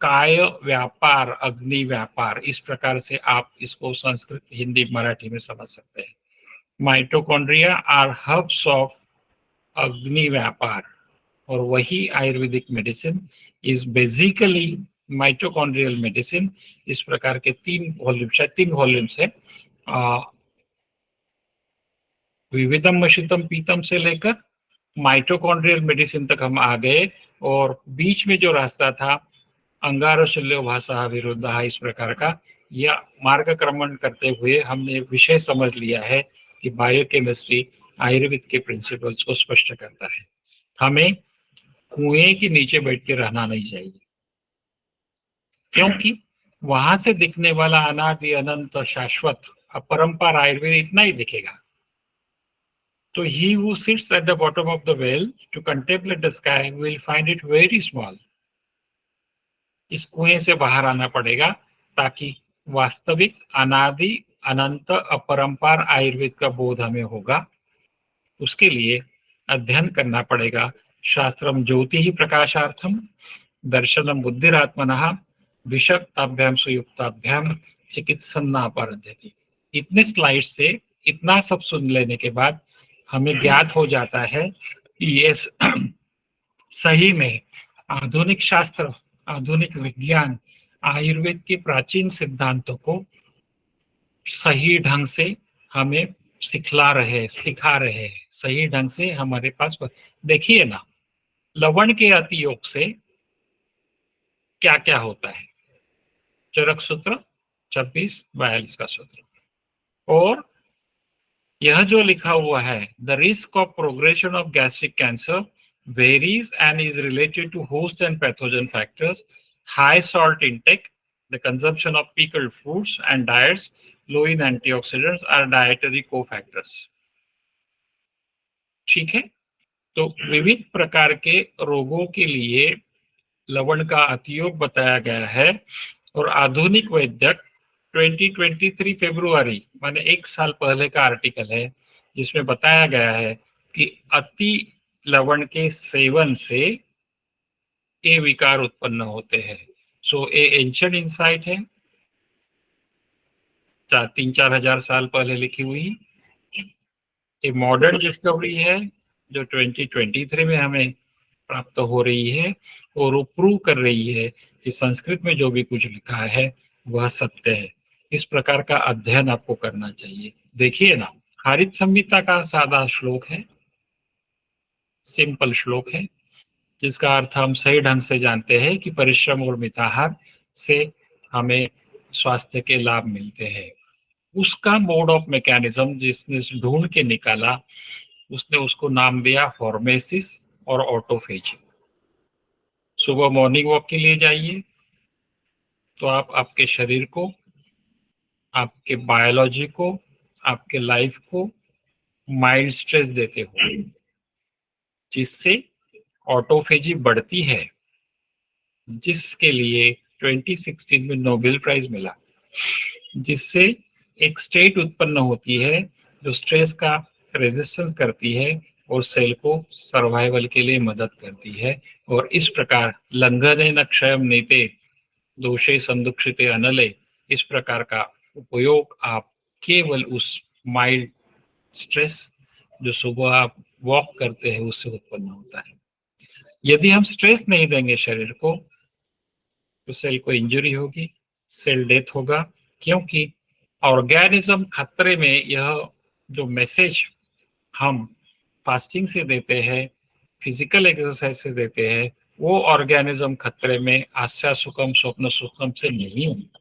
kaya vyapar, अग्नि व्यापार। इस प्रकार से आप इसको संस्कृत, हिंदी, मराठी में समझ सकते हैं। माइटोकॉन्ड्रिया आर हब्स ऑफ अग्नि व्यापार। और वही Ayurvedic medicine is basically mitochondrial medicine. इस प्रकार के 3 वॉल्यूम, शायद 3 वॉल्यूम्स है। विविधम शीतम पीतम से लेकर माइटोकॉन्ड्रियल मेडिसिन तक हम आ गए, और बीच में जो रास्ता था अंगारशल्यो भाषा विरुद्ध, इस प्रकार का यह मार्गक्रमण करते हुए हमने विषय समझ लिया है कि बायोकेमिस्ट्री आयुर्वेद के प्रिंसिपल्स को स्पष्ट करता है। हमें कुएं के नीचे बैठ के रहना नहीं चाहिए, क्योंकि वहां से दिखने वाला अनादि अनंत शाश्वत अपरंपार आयुर्वेद इतना ही दिखेगा। तो he who sits at the bottom of the well to contemplate the sky will find it very small. इस कुएं से बाहर आना पड़ेगा ताकि वास्तविक अनादि अनंत अपरंपार आयुर्वेद का बोध हमें होगा। उसके लिए अध्ययन करना पड़ेगा। शास्त्रम ज्योति ही प्रकाशार्थम, दर्शनम बुद्धिरात्मनः, विषक्ताभ्याम सुयुक्ताभ्याम चिकित्सन्ना परद्धति। इतने स्लाइड से इतना सब सुन लेने के बाद हमें ज्ञात हो जाता है कि ये सही में आधुनिक शास्त्र, आधुनिक विज्ञान आयुर्वेद के प्राचीन सिद्धांतों को सही ढंग से हमें सिखा रहे हैं। सही ढंग से हमारे पास देखिए ना, लवण के अतियोग से क्या क्या होता है। चरक सूत्र 26-42 का सूत्र। और यह जो लिखा हुआ है, the risk of progression of gastric cancer varies and is related to host and pathogen factors, high salt intake, the consumption of pickled foods and diets low in antioxidants are dietary cofactors. ठीक है, तो विविध प्रकार के रोगों के लिए लवण का अतियोग बताया गया है। और आधुनिक वैद्यक 2023 फरवरी, माने 1 साल पहले का आर्टिकल है, जिसमें बताया गया है कि अति लवण के सेवन से ये विकार उत्पन्न होते हैं। सो ये एंशिएंट इंसाइट है, 3-4 हजार साल पहले लिखी हुई। ये मॉडर्न डिस्कवरी है जो 2023 में हमें प्राप्त हो रही है, और वो प्रूव कर रही है कि संस्कृत में जो भी कुछ लिखा है वह सत्य है। इस प्रकार का अध्ययन आपको करना चाहिए। देखिए ना, हरित संहिता का सादा श्लोक है, सिंपल श्लोक है, जिसका अर्थ हम सही ढंग से जानते हैं कि परिश्रम और मिताहार से हमें स्वास्थ्य के लाभ मिलते हैं। उसका मोड ऑफ मैकेनिज्म जिसने ढूंढ के निकाला, उसने उसको नाम दिया हॉर्मेसिस और ऑटोफेजी। सुबह मॉर्निंग वॉक के लिए जाइए, तो आप आपके शरीर को, आपके बायोलॉजी को, आपके लाइफ को माइल्ड स्ट्रेस देते हो, जिससे ऑटोफेजी बढ़ती है, जिसके लिए 2016 में नोबेल प्राइज मिला, जिससे एक स्टेट उत्पन्न होती है जो स्ट्रेस का रेजिस्टेंस करती है और सेल को सर्वाइवल के लिए मदद करती है। और इस प्रकार लंघने न क्षयम नीते दोषे संदुक्षिते अनले, इस प्रकार का उपयोग आप केवल उस माइल्ड स्ट्रेस जो सुबह आप वॉक करते हैं उससे उत्पन्न होता है। यदि हम स्ट्रेस नहीं देंगे शरीर को तो सेल को इंजरी होगी, सेल डेथ होगा, क्योंकि ऑर्गेनिज्म खतरे में। यह जो मैसेज हम फास्टिंग से देते हैं, फिजिकल एक्सरसाइज से देते हैं, वो ऑर्गेनिज्म खतरे में आस्या सुखम स्वप्न सुखम से नहीं होगा।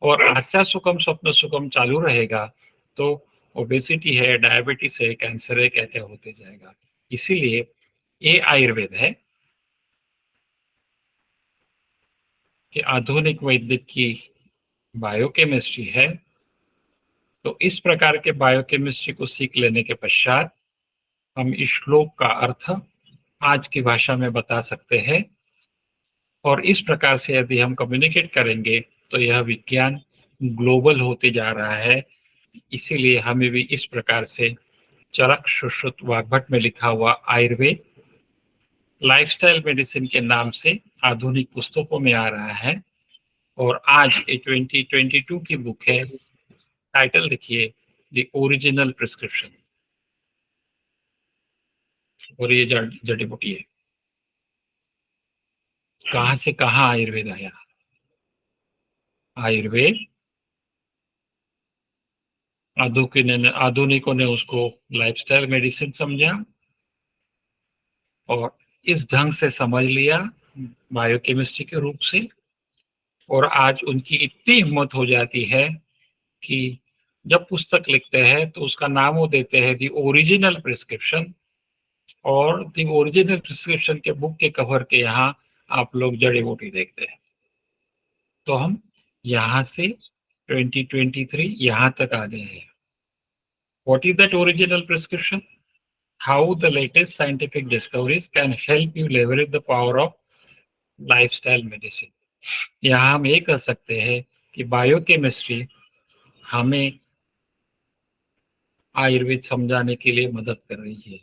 और आस्या सुखम स्वप्न सुखम चालू रहेगा तो ओबेसिटी है, डायबिटीज है, कैंसर है, क्या होते जाएगा। इसीलिए ये आयुर्वेद है कि आधुनिक वैद्य की बायोकेमिस्ट्री है। तो इस प्रकार के बायोकेमिस्ट्री को सीख लेने के पश्चात हम इस श्लोक का अर्थ आज की भाषा में बता सकते हैं। और इस प्रकार से यदि हम कम्युनिकेट करेंगे तो यह विज्ञान ग्लोबल होते जा रहा है। इसीलिए हमें भी इस प्रकार से चरक सुश्रुत वाग्भट में लिखा हुआ आयुर्वेद लाइफस्टाइल मेडिसिन के नाम से आधुनिक पुस्तकों में आ रहा है। और आज ये 2022 की बुक है। टाइटल देखिए, द ओरिजिनल प्रिस्क्रिप्शन। और ये जड़ी बूटी है। कहां से कहां आयुर्वेद आया। आयुर्वेद आधुनिकों ने उसको लाइफस्टाइल मेडिसिन समझा और इस ढंग से समझ लिया बायोकेमिस्ट्री के रूप से। और आज उनकी इतनी हिम्मत हो जाती है कि जब पुस्तक लिखते हैं तो उसका नाम वो देते हैं द ओरिजिनल प्रिस्क्रिप्शन। और द ओरिजिनल प्रिस्क्रिप्शन के बुक के कवर के यहाँ आप लोग जड़ी बूटी देखते हैं। तो हम यहाँ से 2023 यहाँ तक आ गए हैं। What is that original prescription? How the latest scientific discoveries can help you leverage the power of lifestyle medicine. यहाँ हम ये कह सकते हैं कि बायोकेमिस्ट्री हमें आयुर्वेद समझाने के लिए मदद कर रही है।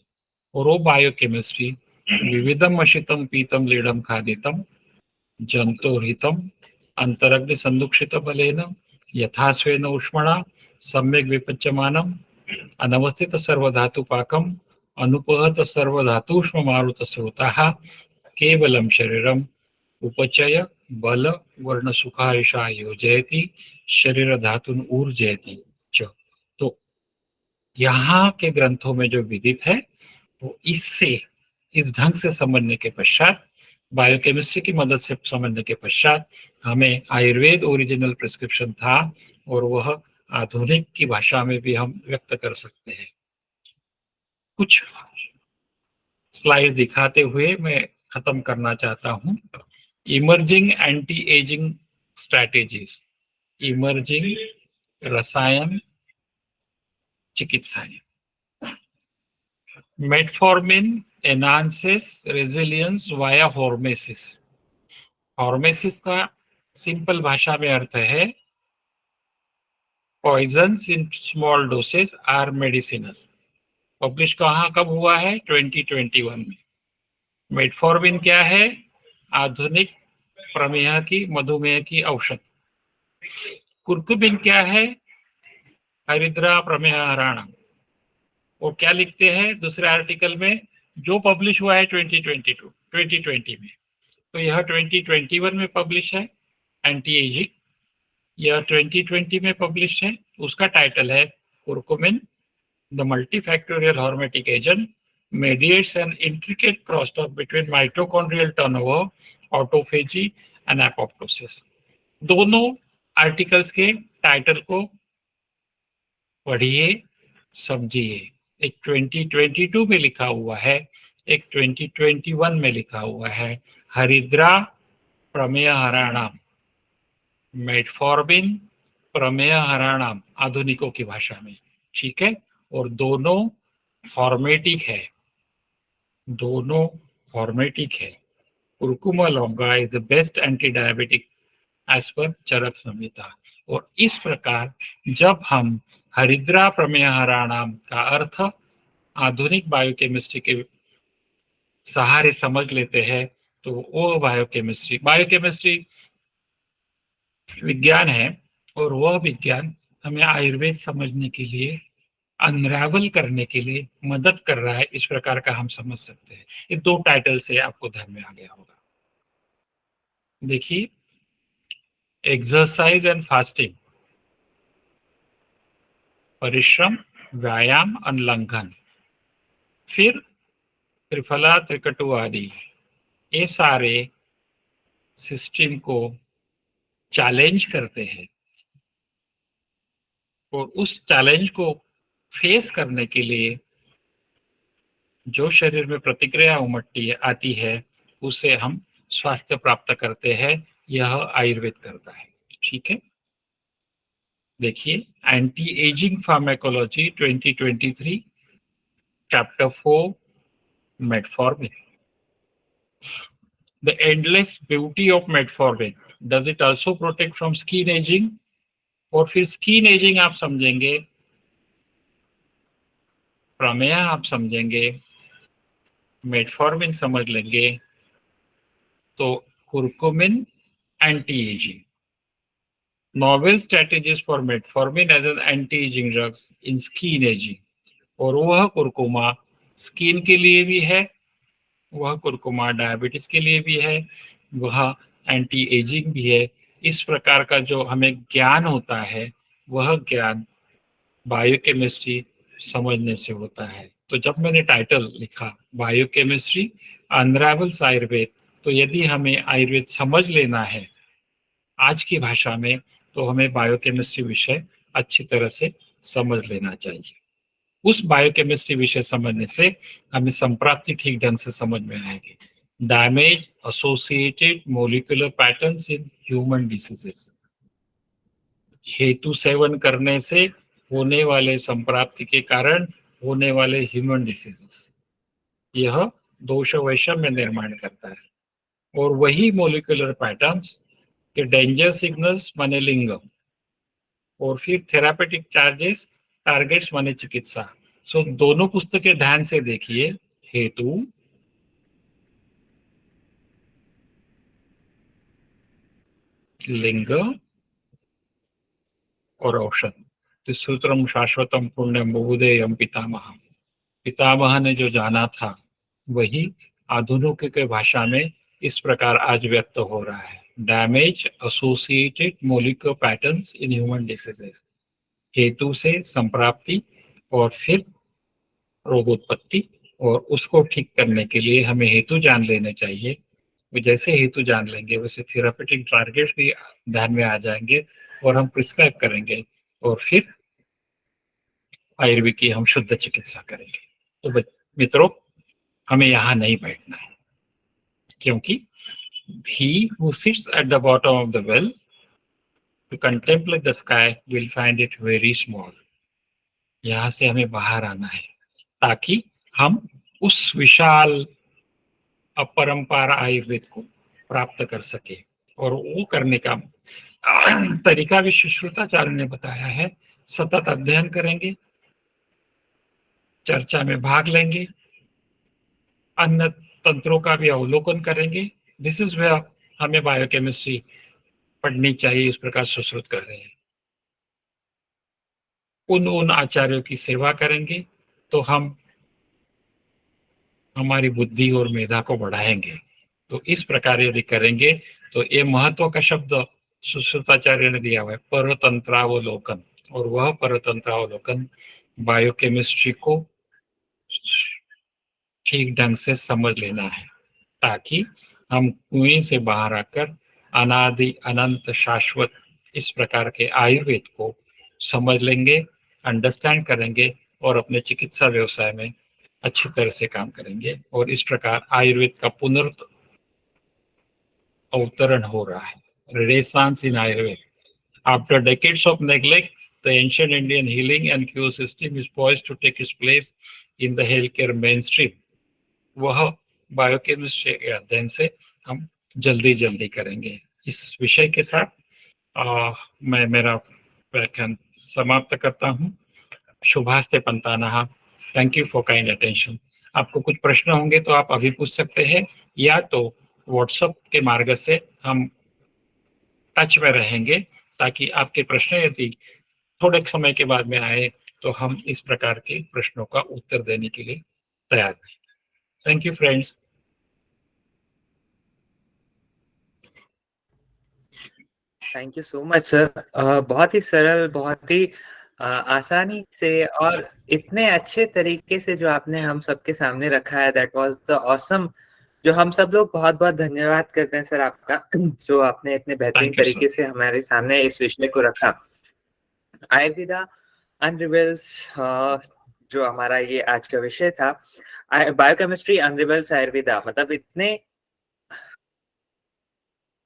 और वो बायोकेमिस्ट्री विविधम अशितम पीतम लीडम खादितम जंतुरहितम अंतरग्नि संदुक्षित बलेन यथास्वेन उष्मणा सम्यक विपच्यमानम अनवस्थित सर्वधातु पाकम अनुपहत सर्वधातुष्म मारुत स्रोता केवलम शरीरम उपचय बल वर्ण सुखायुषा योजयति शरीर धातुन ऊर्जयति च। तो यहाँ के ग्रंथों में जो विदित है वो इससे इस ढंग से समझने के पश्चात, बायोकेमिस्ट्री की मदद से समझने के पश्चात हमें आयुर्वेद ओरिजिनल प्रिस्क्रिप्शन था और वह आधुनिक की भाषा में भी हम व्यक्त कर सकते हैं। कुछ स्लाइड दिखाते हुए मैं खत्म करना चाहता हूं। Emerging anti aging strategies, emerging रसायन चिकित्साएं। Metformin enhances resilience via hormesis. Hormesis का सिंपल भाषा में अर्थ है poisons in small doses are medicinal. Publish कहाँ कब हुआ है? 2021 में। मेटफॉर्मिन क्या है? आधुनिक प्रमेह की, मधुमेह की औषध। कुर्कुमिन क्या है? हरिद्रा प्रमेह हराणा। वो क्या लिखते हैं दूसरे आर्टिकल में जो पब्लिश हुआ है 2020 में। तो यह 2021 में पब्लिश है एंटी एजिंग। यह 2020 में पब्लिश है। उसका टाइटल है curcumin the multifactorial hormetic agent mediates an intricate crosstalk between mitochondrial turnover, autophagy and apoptosis। दोनों आर्टिकल्स के टाइटल को पढ़िए, समझिए। एक 2022 में लिखा हुआ है, एक 2021 में लिखा हुआ है। हरिद्रा प्रमेय हराणा मेटफॉर्मिन प्रमेय हराणाम आधुनिकों की भाषा में, ठीक है। और दोनों हॉर्मेटिक है, दोनों हॉर्मेटिक है। Curcuma longa is the best anti diabetic as per Charaka संहिता। और इस प्रकार जब हम हरिद्रा प्रमेय हराणाम का अर्थ आधुनिक बायोकेमिस्ट्री के सहारे समझ लेते हैं तो वो बायोकेमिस्ट्री विज्ञान है, और वह विज्ञान हमें आयुर्वेद समझने के लिए, अनरावल करने के लिए मदद कर रहा है। इस प्रकार का हम समझ सकते हैं। ये दो टाइटल से आपको ध्यान में आ गया होगा। देखिए, एक्सरसाइज एंड फास्टिंग, परिश्रम, व्यायाम, अनुलंघन, फिर त्रिफला त्रिकटु आदि, ये सारे सिस्टम को चैलेंज करते हैं। और उस चैलेंज को फेस करने के लिए जो शरीर में प्रतिक्रिया उमटती है, आती है, उसे हम स्वास्थ्य प्राप्त करते हैं। यह आयुर्वेद करता है, ठीक है। देखिए, anti ageing pharmacology 2023 chapter 4 metformin. The endless beauty of metformin, does it also protect from skin aging? और फिर स्किन एजिंग आप समझेंगे, प्रमेय आप समझेंगे, मेटफॉर्मिन समझ लेंगे, तो curcumin anti aging, novel strategies for metformin as an anti aging drugs in skin aging. और वह कुरकुमा स्किन के लिए भी है, वह कुरकुमा डायबिटीज के लिए भी है, वह एंटी एजिंग भी है। इस प्रकार का जो हमें ज्ञान होता है, वह ज्ञान बायोकेमिस्ट्री समझने से होता है। तो जब मैंने टाइटल लिखा बायोकेमिस्ट्री अनरावल्स आयुर्वेद, तो यदि हमें आयुर्वेद समझ लेना है आज की भाषा में, तो हमें बायोकेमिस्ट्री विषय अच्छी तरह से समझ लेना चाहिए। उस बायोकेमिस्ट्री विषय समझने से हमें संप्राप्ति ठीक ढंग से समझ में आएगी। Damage associated molecular patterns in human diseases, हेतु सेवन करने से होने वाले संप्राप्ति के कारण होने वाले ह्यूमन डिसीजेस, यह दोष वैषम्य निर्माण करता है। और वही मोलिकुलर पैटर्न्स के डेंजर सिग्नल्स माने लिंग, और फिर थेरापेटिक चार्जेस टारगेट्स माने चिकित्सा। सो दोनों पुस्तकें ध्यान से देखिए, हेतु, लिंग और औषध। तो सूत्रम शाश्वतम पुण्यम बहुधेयम पितामह, पितामह ने जो जाना था वही आधुनिक के भाषा में इस प्रकार आज व्यक्त हो रहा है। Damage associated molecular patterns in human diseases, हेतु से संप्राप्ति और फिर रोगोत्पत्ति, और उसको ठीक करने के लिए हमें हेतु जान लेने चाहिए। जैसे हेतु जान लेंगे वैसे थेरापेटिक टारगेट्स भी ध्यान में आ जाएंगे और हम प्रिस्क्राइब करेंगे, और फिर आयुर्वेद की हम शुद्ध चिकित्सा करेंगे। तो मित्रों, हमें यहाँ नहीं बैठना है, क्योंकि he who sits at the bottom of the well to contemplate the sky will find it very small. यहाँ से हमें बाहर आना है ताकि हम उस विशाल अपरंपार आयुर्वेद को प्राप्त कर सके। और वो करने का तरीका भी सुश्रुताचार्य ने बताया है। सतत अध्ययन करेंगे, चर्चा में भाग लेंगे, अन्य तंत्रों का भी अवलोकन करेंगे। दिस इज वेयर हमें बायोकेमिस्ट्री पढ़नी चाहिए, इस प्रकार सुश्रुत कर रहे हैं। उन आचार्यों की सेवा करेंगे तो हम हमारी बुद्धि और मेधा को बढ़ाएंगे। तो इस प्रकार यदि करेंगे तो ये महत्व का शब्द सुश्रुताचार्य ने दिया हुआ है, परतंत्रावलोकन। और वह परतंत्रावलोकन बायोकेमिस्ट्री को ठीक ढंग से समझ लेना है, ताकि हम कुएं से बाहर आकर अनादि अनंत शाश्वत इस प्रकार के आयुर्वेद को समझ लेंगे, अंडरस्टैंड करेंगे और अपने चिकित्सा व्यवसाय में अच्छी तरह से काम करेंगे। और इस प्रकार आयुर्वेद का अवतरण हो रहा है, renaissance in Ayurveda. After decades of neglect, the ancient Indian healing and cure system is poised to take its place in the healthcare mainstream. वह बायोकेमिस्ट्री के अध्ययन से हम जल्दी करेंगे। इस विषय के साथ मैं मेरा व्याख्यान समाप्त करता हूँ। शुभास्ते पंतानः। Thank you for kind attention. आपको कुछ प्रश्न होंगे तो आप अभी पूछ सकते हैं, या तो व्हाट्सएप के मार्ग से हम टच में रहेंगे, ताकि आपके प्रश्न यदि थोड़े समय के बाद में आए तो हम इस प्रकार के प्रश्नों का उत्तर देने के लिए तैयार हैं। Thank you friends. Thank you so much sir. बहुत ही सरल, बहुत ही आसानी से और इतने अच्छे तरीके से जो आपने हम सबके सामने रखा है, दैट वाज द ऑसम। जो हम सब लोग बहुत बहुत धन्यवाद करते हैं सर आपका, जो आपने इतने बेहतरीन Thank you, तरीके sir. से हमारे सामने इस विषय को रखा। आयुर्वेदा अनरिवल्स, जो हमारा ये आज का विषय था, बायोकेमिस्ट्री अनरिवल्स आयुर्वेदा, मतलब इतने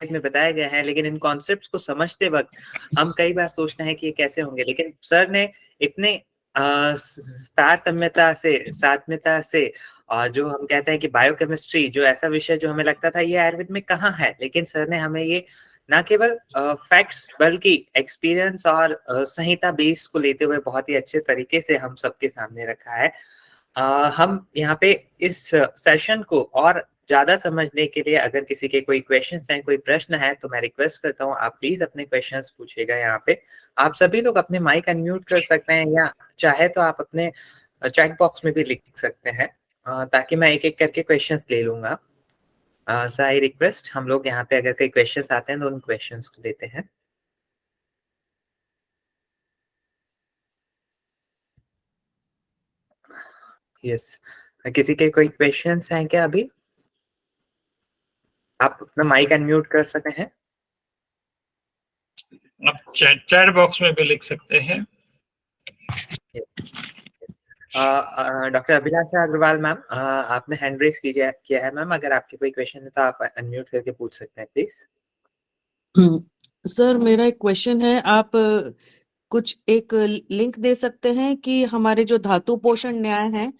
में बताए गए हैं, लेकिन इन कॉन्सेप्ट्स को समझते वक्त हम कई बार सोचते हैं कि ये कैसे होंगे, लेकिन सर ने इतने तारतम्यता से, सात्म्यता से, और जो हम कहते हैं कि बायोकेमिस्ट्री जो ऐसा विषय जो हमें लगता था ये आयुर्वेद में कहाँ है, लेकिन सर ने हमें ये न केवल फैक्ट्स बल्कि एक्सपीरियंस और संहिता बेस को लेते हुए बहुत ही अच्छे तरीके से हम सबके सामने रखा है। हम यहाँ पे इस सेशन को और ज्यादा समझने के लिए अगर किसी के कोई क्वेश्चंस हैं, कोई प्रश्न है, तो मैं रिक्वेस्ट करता हूँ आप प्लीज अपने क्वेश्चंस पूछिएगा। यहाँ पे आप सभी लोग अपने माइक अनम्यूट कर सकते हैं, या चाहे तो आप अपने चैट बॉक्स में भी लिख सकते हैं, ताकि मैं एक एक करके क्वेश्चंस ले लूंगा। सो आई रिक्वेस्ट, हम लोग यहाँ पे अगर कोई क्वेश्चंस आते हैं तो उन क्वेश्चंस को लेते हैं। यस, किसी के कोई क्वेश्चंस हैं क्या? अभी आप अपना माइक अनम्यूट कर सकते हैं। आप चैट बॉक्स में भी लिख सकते हैं। डॉक्टर अभिलाषा अग्रवाल मैम, आपने हैंड रेस किया है मैम, अगर आपके कोई क्वेश्चन है तो आप अनम्यूट करके पूछ सकते हैं प्लीज। सर मेरा एक क्वेश्चन है, आप कुछ एक लिंक दे सकते हैं कि हमारे जो धातु पोषण न्याय हैं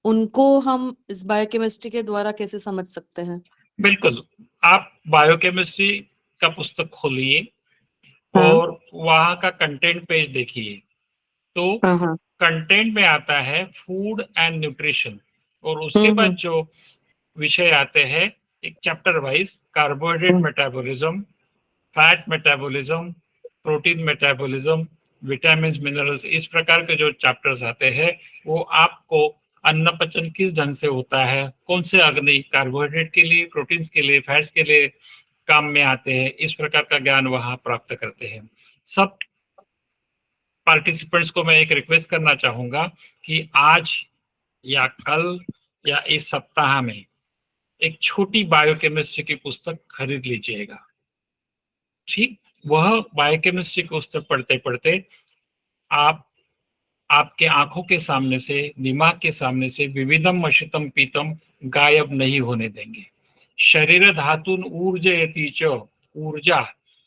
उनको हम इस बायोकेमिस्ट्री के द्वारा कैसे समझ सकते हैं? बिल्कुल, आप बायोकेमिस्ट्री का पुस्तक खोलिए और वहां का कंटेंट पेज देखिए, तो कंटेंट में आता है फूड एंड न्यूट्रिशन, और उसके बाद जो विषय आते हैं एक chapter wise, carbohydrate metabolism, fat metabolism, protein metabolism, vitamin minerals, इस प्रकार के जो चैप्टर्स आते हैं वो आपको अन्न पचन किस ढंग से होता है, कौन से अग्नि कार्बोहाइड्रेट के लिए, प्रोटीन्स के लिए, फैट्स के लिए काम में आते हैं, इस प्रकार का ज्ञान वहां प्राप्त करते हैं। सब पार्टिसिपेंट्स को मैं एक रिक्वेस्ट करना चाहूंगा कि आज या कल या इस सप्ताह में एक छोटी बायोकेमिस्ट्री की पुस्तक खरीद लीजिएगा। ठीक, वह बायोकेमिस्ट्री की पुस्तक पढ़ते पढ़ते आपके आंखों के सामने से, दिमाग के सामने से विविधम मशितम पीतम गायब नहीं होने देंगे। शरीर धातुन ऊर्जयति च, ऊर्जा,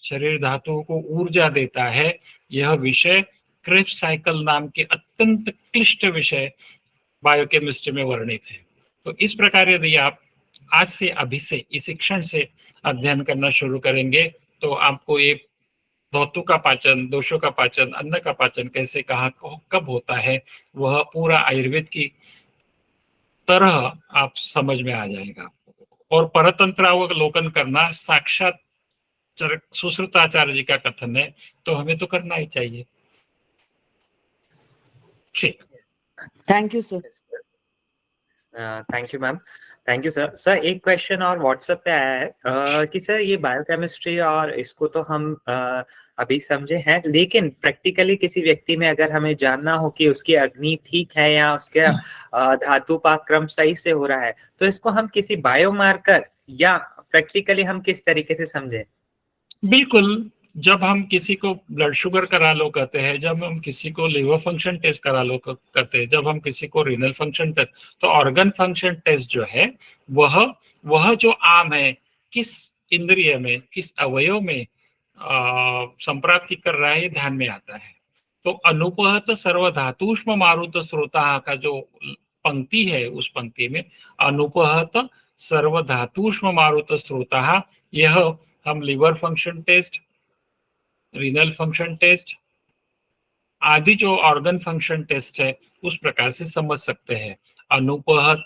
शरीर धातुओं को ऊर्जा देता है, यह विषय क्रेब्स साइकिल नाम के अत्यंत क्लिष्ट विषय बायोकेमिस्ट्री में वर्णित है। तो इस प्रकार यदि आप आज से, अभी से, इस क्षण से अध्ययन करना शुरू करेंगे तो आपको ये धातु का पाचन, दोषों का पाचन, अन्न का पाचन कैसे, कहाँ, कब होता है, वह पूरा आयुर्वेद की तरह आप समझ में आ जाएगा। और परतंत्रावलोकन करना साक्षात सुश्रुताचार्य जी का कथन है, तो हमें तो करना ही चाहिए। ठीक, thank you sir. Thank you ma'am, thank you sir. Sir एक क्वेश्चन और व्हाट्सएप पे आया है कि सर ये बायोकेमिस्ट्री और इसको तो हम अभी समझे हैं, लेकिन प्रैक्टिकली किसी व्यक्ति में अगर हमें जानना हो कि उसकी अग्नि ठीक है या उसके धातु पाक क्रम सही से हो रहा है, तो इसको हम किसी बायोमार्कर या प्रैक्टिकली हम किस तरीके से समझें? बिल्कुल, जब हम किसी को ब्लड शुगर करा लो कहते हैं, जब हम किसी को लिवर फंक्शन टेस्ट करा लो कहते हैं, जब हम किसी को रीनल फंक्शन टेस्ट, तो ऑर्गन फंक्शन टेस्ट जो है वह जो आम है, किस इंद्रिय में, किस अवयव में संप्राप्ति कर रहा है, ये ध्यान में आता है। तो अनुपहत सर्वधातुष्म मारुत स्रोता का जो पंक्ति है, उस पंक्ति में अनुपहत सर्वधातुष्म मारुत स्रोता, यह हम liver function test, renal function test आदि जो ऑर्गन फंक्शन टेस्ट है उस प्रकार से समझ सकते हैं। अनुपहत,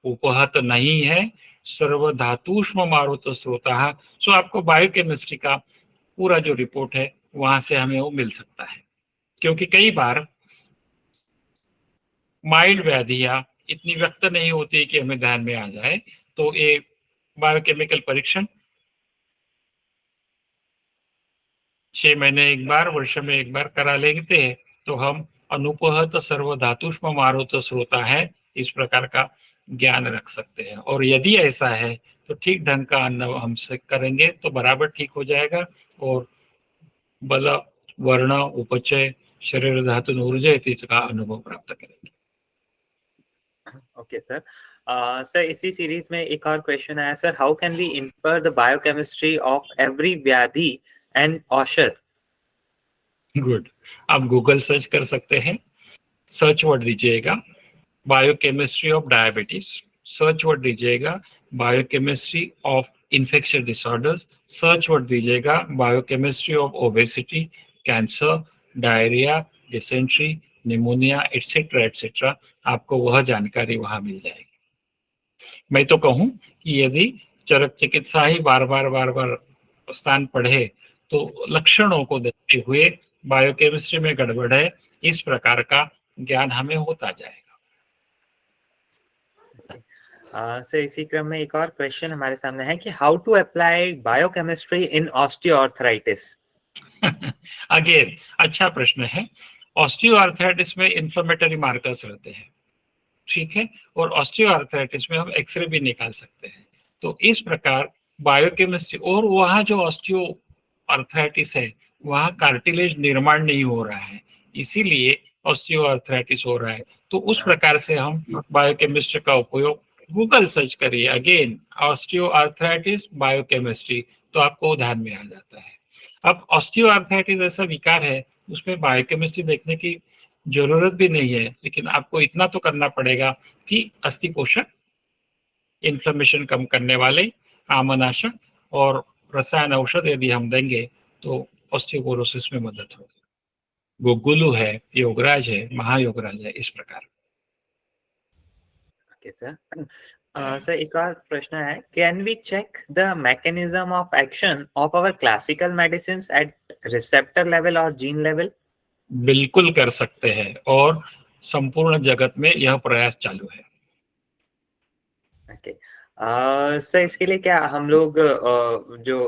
उपहत नहीं है, सर्वधातुष्म मारुत स्रोता। सो आपको बायोकेमिस्ट्री का पूरा जो रिपोर्ट है वहां से हमें वो मिल सकता है, क्योंकि कई बार माइल्ड व्याधियां इतनी व्यक्त नहीं होती कि हमें ध्यान में आ जाए, तो ये बायोकेमिकल परीक्षण 6 महीने एक बार, वर्ष में एक बार करा लेते हैं, तो हम अनुपहत सर्वधातुष्म मारुत स्रोता है इस प्रकार का ज्ञान रख सकते हैं। और यदि ऐसा है तो ठीक ढंग का अन्न हमसे करेंगे तो बराबर ठीक हो जाएगा, और बल, वर्ण, उपचय, शरीर धातु ऊर्जा का अनुभव प्राप्त करेंगे। Okay sir. सर इसी सीरीज में एक और क्वेश्चन आया sir, how can we infer the biochemistry of every व्याधि एंड औषध? गुड, आप गूगल सर्च कर सकते हैं, सर्च वर्ड दीजिएगा biochemistry of diabetes, search word दीजिएगा biochemistry of infection disorders, search word दीजिएगा biochemistry of obesity, cancer, diarrhoea, dysentery, pneumonia etcetera etcetera, आपको वह जानकारी वहां मिल जाएगी। मैं तो कहूं कि यदि चरक चिकित्सा ही बार बार स्थान पढ़े तो लक्षणों को देखते हुए बायोकेमिस्ट्री में गड़बड़ है, इस प्रकार का ज्ञान हमें होता जाएगा। सर इसी क्रम में एक और क्वेश्चन हमारे सामने है कि how to apply biochemistry in osteoarthritis? Again अच्छा प्रश्न है। ऑस्टियोआर्थराइटिस में इन्फ्लेमेटरी मार्कर्स रहते हैं, ठीक है, और ऑस्टियोआर्थराइटिस में हम एक्सरे भी निकाल सकते हैं। तो इस प्रकार बायोकेमिस्ट्री, और वहाँ जो ऑस्टियोआर्थराइटिस है वहाँ कार्टिलेज निर्माण नहीं हो रहा है, इसीलिए ऑस्टियोआर्थराइटिस हो रहा है। तो उस प्रकार से हम बायोकेमिस्ट्री का उपयोग, गूगल सर्च करिए अगेन ऑस्टियोआर्थराइटिस बायोकेमिस्ट्री, तो आपको ध्यान में आ जाता है। अब ऑस्टियोआर्थराइटिस ऐसा विकार है उसमें बायोकेमिस्ट्री देखने की जरूरत भी नहीं है, लेकिन आपको इतना तो करना पड़ेगा कि अस्थि पोषक, इन्फ्लेमेशन कम करने वाले आमनाशक और रसायन औषध यदि हम देंगे तो ऑस्टियोपोरोसिस में मदद होगी। गुगुलू है, योगराज है, महायोगराज है, इस प्रकार। Okay sir. सर एक और प्रश्न है, can we check the mechanism of action of our classical medicines at receptor level और जीन लेवल? बिल्कुल कर सकते हैं, और संपूर्ण जगत में यह प्रयास चालू है। ओके सर, इसके लिए क्या हम लोग जो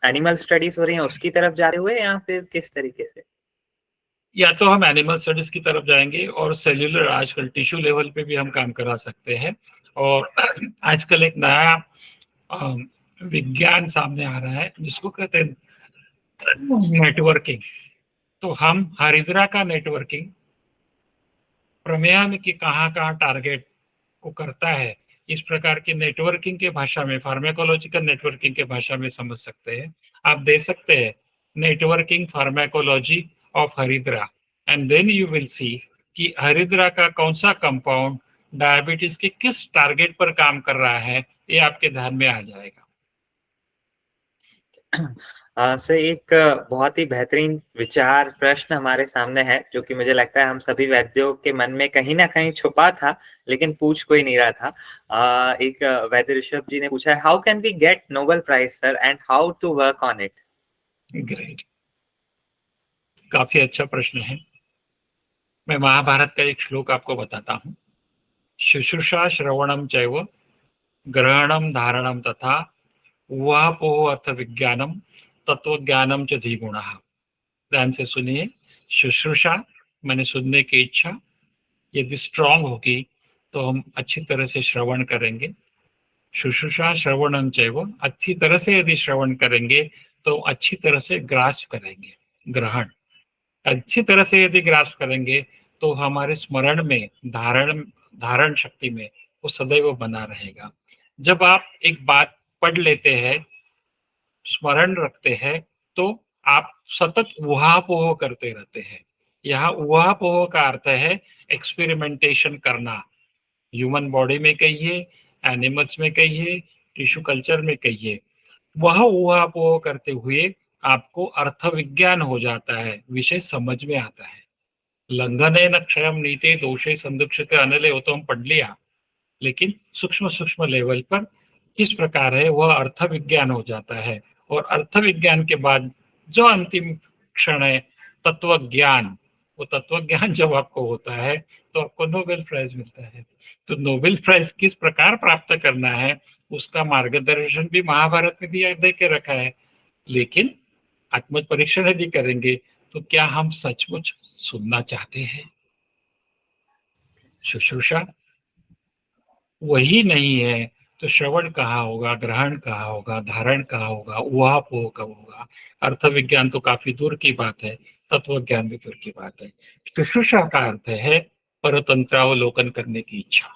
एनिमल स्टडीज हो रही हैं उसकी तरफ जा रहे हुए, या फिर किस तरीके से? या तो हम एनिमल स्टडीज की तरफ जाएंगे, और सेल्यूलर आजकल टिश्यू लेवल पे भी हम काम करा सकते हैं। और आजकल एक नया विज्ञान सामने आ रहा है जिसको कहते हैं नेटवर्किंग। तो हम हरिद्रा का नेटवर्किंग प्रमेय में कि कहाँ कहाँ टारगेट को करता है, इस प्रकार की नेटवर्किंग के भाषा में, फार्माकोलॉजिकल नेटवर्किंग के भाषा में समझ सकते हैं। आप दे सकते हैं networking pharmacology of haridra, and then you will see कि हरिद्रा का कौन सा कंपाउंड डायबिटीज के किस टारगेट पर काम कर रहा है, ये आपके ध्यान में आ जाएगा। सर एक बहुत ही बेहतरीन विचार प्रश्न हमारे सामने है, जो कि मुझे लगता है हम सभी वैद्यों के मन में कहीं ना कहीं छुपा था, लेकिन पूछ कोई नहीं रहा था। एक वैद्य ऋषभ जी ने पूछा है, how can we get Nobel prize sir and how to work on it? Great, काफी अच्छा प्रश्न है। मैं महाभारत का एक श्लोक आपको बताता हूँ। शुश्रूषा श्रवणम चैव ग्रहणम धारणम तथा वह अर्थ विज्ञानम तत्व ज्ञानम च द्विगुणा। ध्यान से सुनिए, शुश्रूषा मैंने सुनने की इच्छा यदि स्ट्रांग होगी तो हम अच्छी तरह से श्रवण करेंगे। शुश्रूषा श्रवणम चैव, अच्छी तरह से यदि श्रवण करेंगे तो अच्छी तरह से ग्रास्प करेंगे। ग्रहण, अच्छी तरह से यदि ग्रास्प करेंगे तो हमारे स्मरण में, धारण शक्ति में वो सदैव बना रहेगा। जब आप एक बात पढ़ लेते हैं, स्मरण रखते हैं, तो आप सतत ऊहापोह करते रहते हैं। यहाँ ऊहापोह का अर्थ है एक्सपेरिमेंटेशन करना, ह्यूमन बॉडी में कहिए, एनिमल्स में कहिए, टिश्यू कल्चर में कहिए। वह ऊहापोह करते हुए आपको अर्थ विज्ञान हो जाता है, विषय समझ में आता है। लंघने न क्षयम नीते दोषे संदुक्षते अनले, हो तो हम पढ़ लिया, लेकिन सूक्ष्म सूक्ष्म लेवल पर किस प्रकार है वह अर्थ विज्ञान हो जाता है। और अर्थ विज्ञान के बाद जो अंतिम क्षण है तत्व ज्ञान, वो तत्व ज्ञान जब आपको होता है तो आपको नोबेल प्राइज मिलता है। तो नोबेल प्राइज किस प्रकार प्राप्त करना है उसका मार्गदर्शन भी महाभारत में दिया दे के रखा है। लेकिन आत्म परीक्षण यदि करेंगे तो क्या हम सचमुच सुनना चाहते हैं? शुश्रूषा वही नहीं है तो श्रवण कहाँ होगा, ग्रहण कहाँ होगा, धारण कहाँ होगा, ऊहापोह कब होगा? अर्थ विज्ञान तो काफी दूर की बात है, तत्व ज्ञान भी दूर की बात है। शुश्रूषा का अर्थ है परतंत्रावलोकन करने की इच्छा।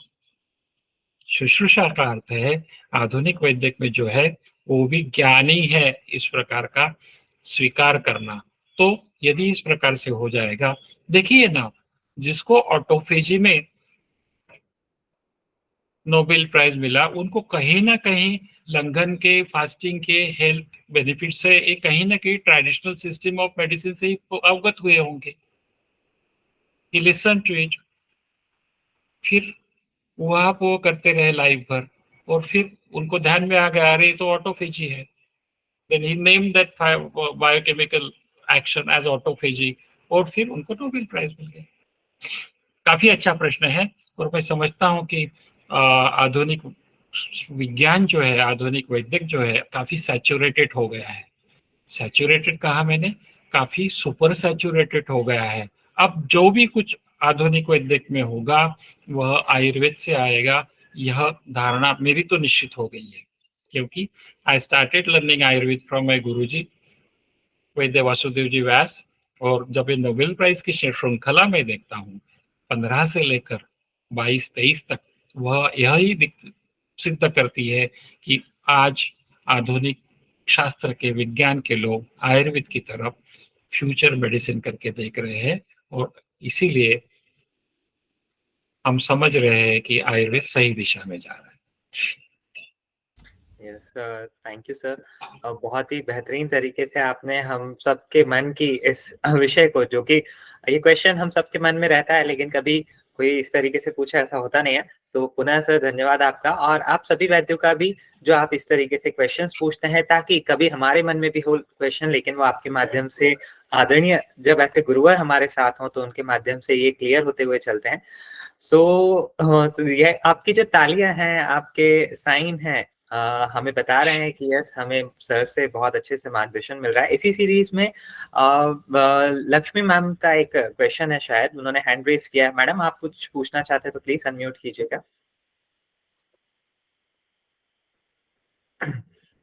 शुश्रूषा का अर्थ है आधुनिक वैदिक में जो है वो भी ज्ञानी है इस प्रकार का स्वीकार करना। तो यदि इस प्रकार से हो जाएगा, देखिए ना, जिसको ऑटोफेजी में नोबेल प्राइज मिला उनको कहीं ना कहीं लंघन के, फास्टिंग के, हेल्थ बेनिफिट से एक कहीं ना कहीं ट्रेडिशनल सिस्टम ऑफ मेडिसिन से ही अवगत हुए होंगे। ही लिसन टू इट, फिर वहां वो करते रहे लाइफ भर, और फिर उनको ध्यान में आ गया अरे तो ऑटोफेजी है। Then he name that biochemical action as autophagy, और फिर उनको नोबेल प्राइज मिल गया। काफी अच्छा प्रश्न है, और मैं समझता हूँ कि आधुनिक विज्ञान जो है, आधुनिक वैदिक जो है, काफी सैचुरेटेड हो गया है। सैचुरेटेड कहा मैंने, काफी सुपर सैचुरेटेड हो गया है। अब जो भी कुछ आधुनिक वैदिक में होगा वह आयुर्वेद से आएगा, यह धारणा मेरी तो निश्चित हो गई है, क्योंकि I started learning Ayurveda from my guruji Vaidya Vasudev जी व्यास। और जब ये नोबेल प्राइज की श्रृंखला में देखता हूँ 15 से लेकर 22-23 तक, वह यही सिद्ध करती है कि आज आधुनिक शास्त्र के, विज्ञान के लोग आयुर्वेद की तरफ फ्यूचर मेडिसिन करके देख रहे हैं, और इसीलिए हम समझ रहे हैं कि आयुर्वेद सही दिशा में जा रहा है। Yes, thank you sir. बहुत ही बेहतरीन तरीके से आपने हम सबके मन की इस विषय को, जो कि ये क्वेश्चन हम सबके मन में रहता है लेकिन कभी कोई इस तरीके से पूछा ऐसा होता नहीं है, तो पुनः सर धन्यवाद आपका, और आप सभी वैद्यों का भी जो आप इस तरीके से क्वेश्चंस पूछते हैं, ताकि कभी हमारे मन में भी हो क्वेश्चन, लेकिन वो आपके माध्यम से आदरणीय, जब ऐसे गुरुवर हमारे साथ हों तो उनके माध्यम से ये क्लियर होते हुए चलते हैं। सो ये आपकी जो तालियां हैं, आपके साइन हैं, हमें बता रहे हैं कि यस, हमें सर से बहुत अच्छे से मार्गदर्शन मिल रहा है। इसी सीरीज में लक्ष्मी मैम का एक क्वेश्चन है, शायद उन्होंने हैंड रेज किया है। मैडम, आप कुछ पूछना चाहते हैं तो प्लीज अनम्यूट कीजिएगा।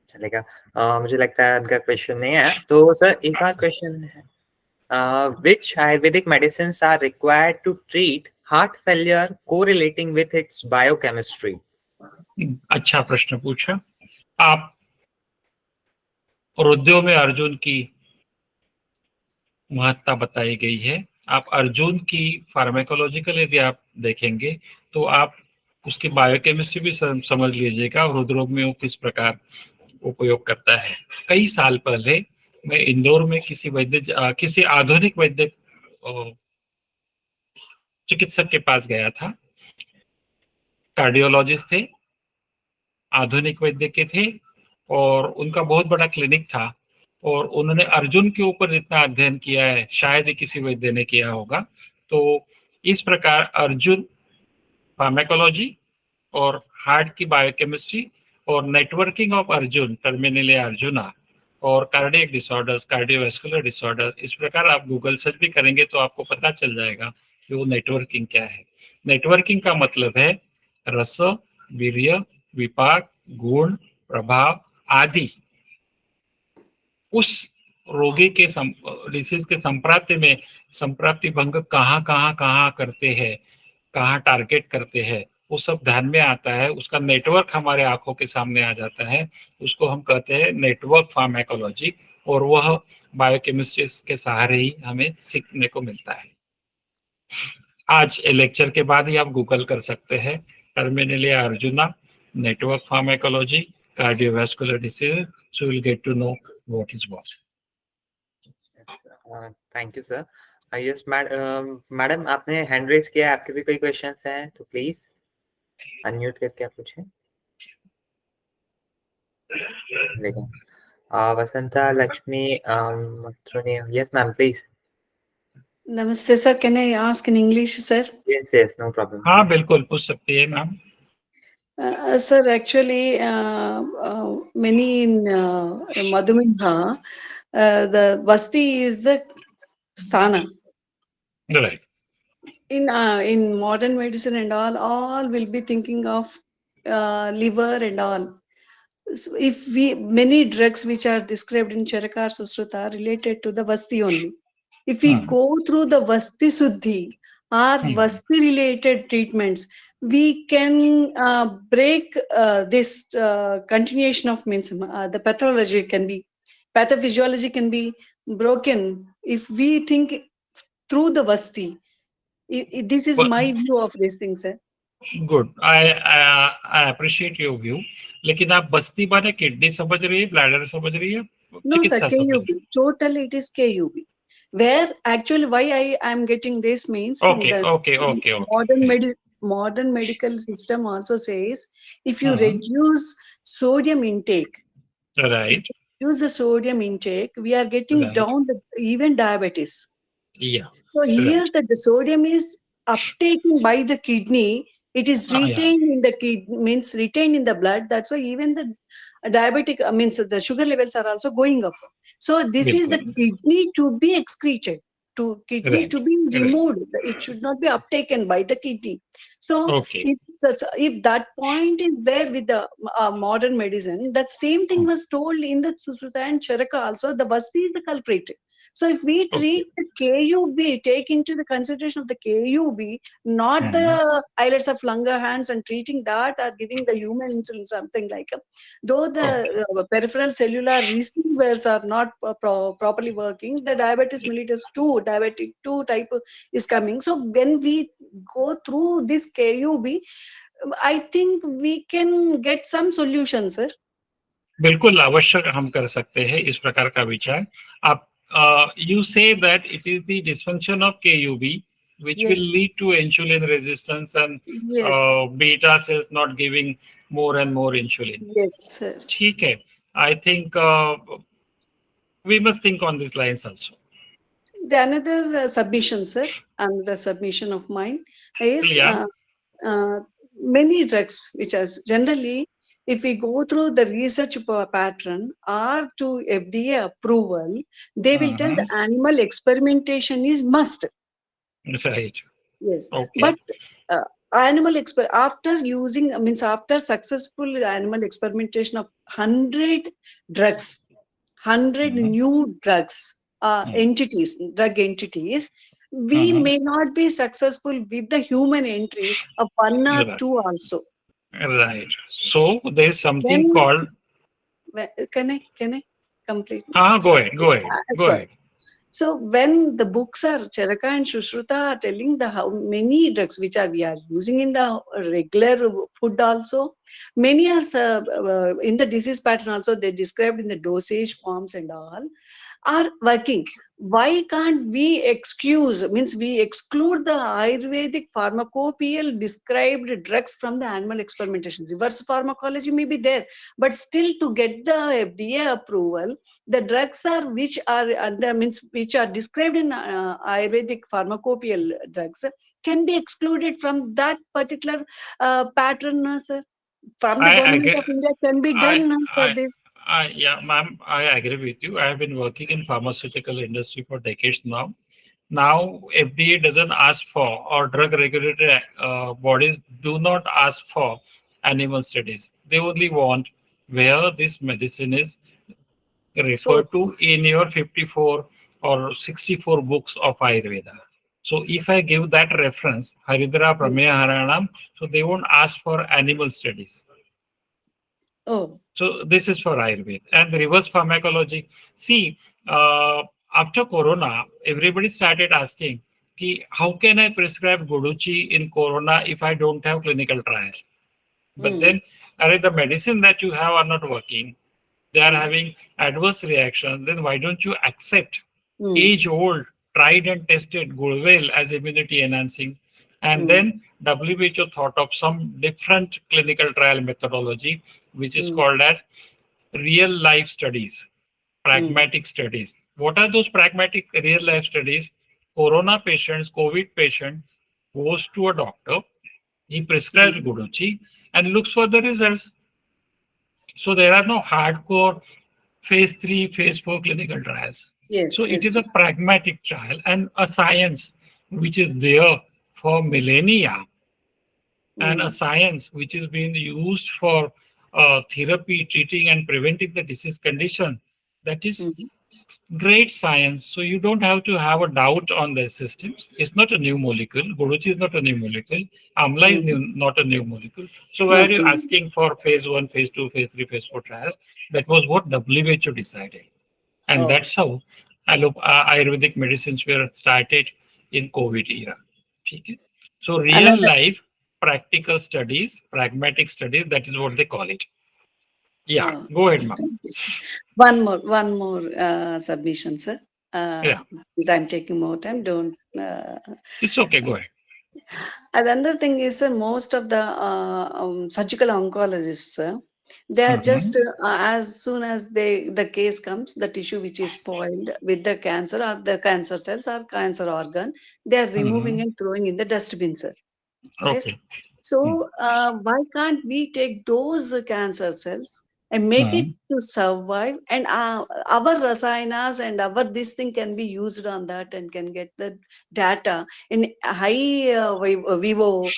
चलेगा। मुझे लगता है उनका क्वेश्चन नहीं है, तो सर एक और क्वेश्चन है। Which Ayurvedic medicines are required to treat heart failure correlating with its biochemistry? अच्छा प्रश्न पूछा आप। रुद्रों में अर्जुन की महत्ता बताई गई है। आप अर्जुन की फार्मेकोलॉजिकल यदि आप देखेंगे तो आप उसकी बायोकेमिस्ट्री भी समझ लीजिएगा, और हृदरोग में वो किस प्रकार उपयोग करता है। कई साल पहले मैं इंदौर में किसी आधुनिक वैद्य चिकित्सक के पास गया था। कार्डियोलॉजिस्ट थे, आधुनिक वैद्य के थे, और उनका बहुत बड़ा क्लिनिक था, और उन्होंने अर्जुन के ऊपर इतना अध्ययन किया है शायद ही किसी वैद्य ने किया होगा। तो इस प्रकार अर्जुन, फार्मेकोलॉजी और हार्ट की बायोकेमिस्ट्री और networking of Arjun, terminally arjuna, और कार्डियक डिसऑर्डर्स, कार्डियोवैस्कुलर डिसऑर्डर्स, इस प्रकार आप गूगल सर्च भी करेंगे तो आपको पता चल जाएगा कि वो नेटवर्किंग क्या है। नेटवर्किंग का मतलब है रस, वीर्य, विपाक, गुण, प्रभाव आदि उस रोगी के डिसीज के संप्राप्ति भंग कहाँ करते हैं, कहाँ टारगेट करते हैं, वो सब ध्यान में आता है। उसका नेटवर्क हमारे आंखों के सामने आ जाता है। उसको हम कहते हैं नेटवर्क फार्मेकोलॉजी, और वह बायोकेमिस्ट्री के सहारे ही हमें सीखने को मिलता है। आज लेक्चर के बाद ही आप गूगल कर सकते हैं Terminalia arjuna, network pharmacology, cardiovascular disease, so you'll get to know what is what. Thank you sir. Yes madam, आपने हैंड रेज किया है, आपके भी कोई क्वेश्चंस हैं तो प्लीज अनम्यूट करके आप पूछें। लेकिन Vasantha Lakshmi, yes ma'am please. Namaste, sir. Can I ask in English, sir? Yes no problem. हाँ बिल्कुल पूछ सकती है ma'am. Sir, actually, many in Madhuminha, the Vasti is the sthana. Right. In modern medicine and all will be thinking of liver and all. So if many drugs which are described in Charaka or Susruta are related to the Vasti only. If we go through the Vasti Suddhi or Vasti related treatments, we can break this continuation of means the pathology can be, pathophysiology can be broken if we think through the Vasti. This is my view of these things, sir. Good, I appreciate your view. लेकिन आप बस्ती माने किडनी समझ रही है, ब्लैडर समझ रही है, No, sir, चिकित्सा समझ रही KUB. Totally, it is KUB. Where actually, why I am getting this means Okay, the okay. modern medical system also says if you Uh-huh. reduce sodium intake, if Right. you reduce the sodium intake, we are getting Right. down even diabetes. Yeah. So here Right. the sodium is uptaken by the kidney. It is Yeah. retained in the kidney, means retained in the blood. That's why even the diabetic means the sugar levels are also going up. So this is the बिल्कुल। kidney to be excreted, to kidney Right. to be Right. removed. It should not be uptaken by the kidney. So Okay. if that point is there with the modern medicine, that same thing was told in the Susruta and Charaka also. The Vasti is the culprit. So if we treat the KUB, take into the consideration of the KUB, not the islets of Langerhans and treating that or giving the humans and something like though the peripheral cellular receivers are not properly working, the diabetes mellitus 2, diabetic 2 type is coming. So when we go through this KUB, I think we can get some solution, sir. बिल्कुल आवश्यक हम कर सकते हैं इस प्रकार का विचार। आप you say that it is the dysfunction of KUB which will lead to insulin resistance and beta cells not giving more and more insulin. Yes, sir. ठीक है, I think we must think on these lines also. The another submission, sir, another submission of mine is many drugs which are generally, if we go through the research pattern or to FDA approval, they will tell the animal experimentation is must. Right. Yes. Okay. But after using, means after successful animal experimentation of 100 drugs, 100 new drugs, entities, drug entities, we may not be successful with the human entry of 1 or 2 also. Right. So there is something Then, called. Can I complete? Go ahead. So when the books are Charaka and Sushruta are telling the how many drugs which we are using in the regular food also, many are in the disease pattern also, they described in the dosage forms and all are working. Why can't we exclude the Ayurvedic pharmacopoeial described drugs from the animal experimentation? Reverse pharmacology may be there, but still to get the FDA approval, the drugs are which are described in Ayurvedic pharmacopoeial drugs can be excluded from that particular pattern, sir. From the government of India can be done, sir. This. Yeah, ma'am, I agree with you. I have been working in pharmaceutical industry for decades now. Now, FDA doesn't ask for, or drug regulatory bodies do not ask for animal studies. They only want where this medicine is referred to in your 54 or 64 books of Ayurveda. So if I give that reference, Haridra, Prameya, Haranam, so they won't ask for animal studies. Oh. So this is for Ayurveda. And the reverse pharmacology. See, after Corona, everybody started asking, "Ki, how can I prescribe Guduchi in Corona if I don't have clinical trial?" But Hmm. then, the medicine that you have are not working. They are having adverse reactions. Then why don't you accept Hmm. age-old, tried and tested Gurvel as immunity enhancing? And Hmm. then WHO thought of some different clinical trial methodology, which is Hmm. called as real life studies, pragmatic studies. What are those pragmatic real life studies? Corona patients, COVID patient goes to a doctor, he prescribes Guduchi and looks for the results. So there are no hardcore phase 3, phase 4 clinical trials. So Yes, it is yes. a pragmatic trial and a science which is there for millennia, and a Hmm. science which is being used for therapy, treating and preventing the disease condition. That is Hmm. great science. So you don't have to have a doubt on the systems. It's not a new molecule. Guruchi is not a new molecule. Amla is not a new molecule. So why are Not you true. asking for phase 1, phase 2, phase 3, phase 4 trials? That was what WHO decided. And Oh. that's how Ayurvedic medicines were started in COVID era. Okay? So real Another. life practical studies, pragmatic studies, that is what they call it. Yeah, Oh. go ahead, ma'am. Thank you, sir. One more submission, sir. Yeah, Because I'm taking more time. Don't. it's okay, go ahead. Another thing is, most of the surgical oncologists, they are Mhm. just as soon as the case comes, the tissue which is spoiled with the cancer or the cancer cells or cancer organ, they are removing Mhm. and throwing in the dustbin, sir. Right? Okay. So why can't we take those cancer cells and make it Mhm. to survive, and our rasayanas and our this thing can be used on that and can get the data in high vivo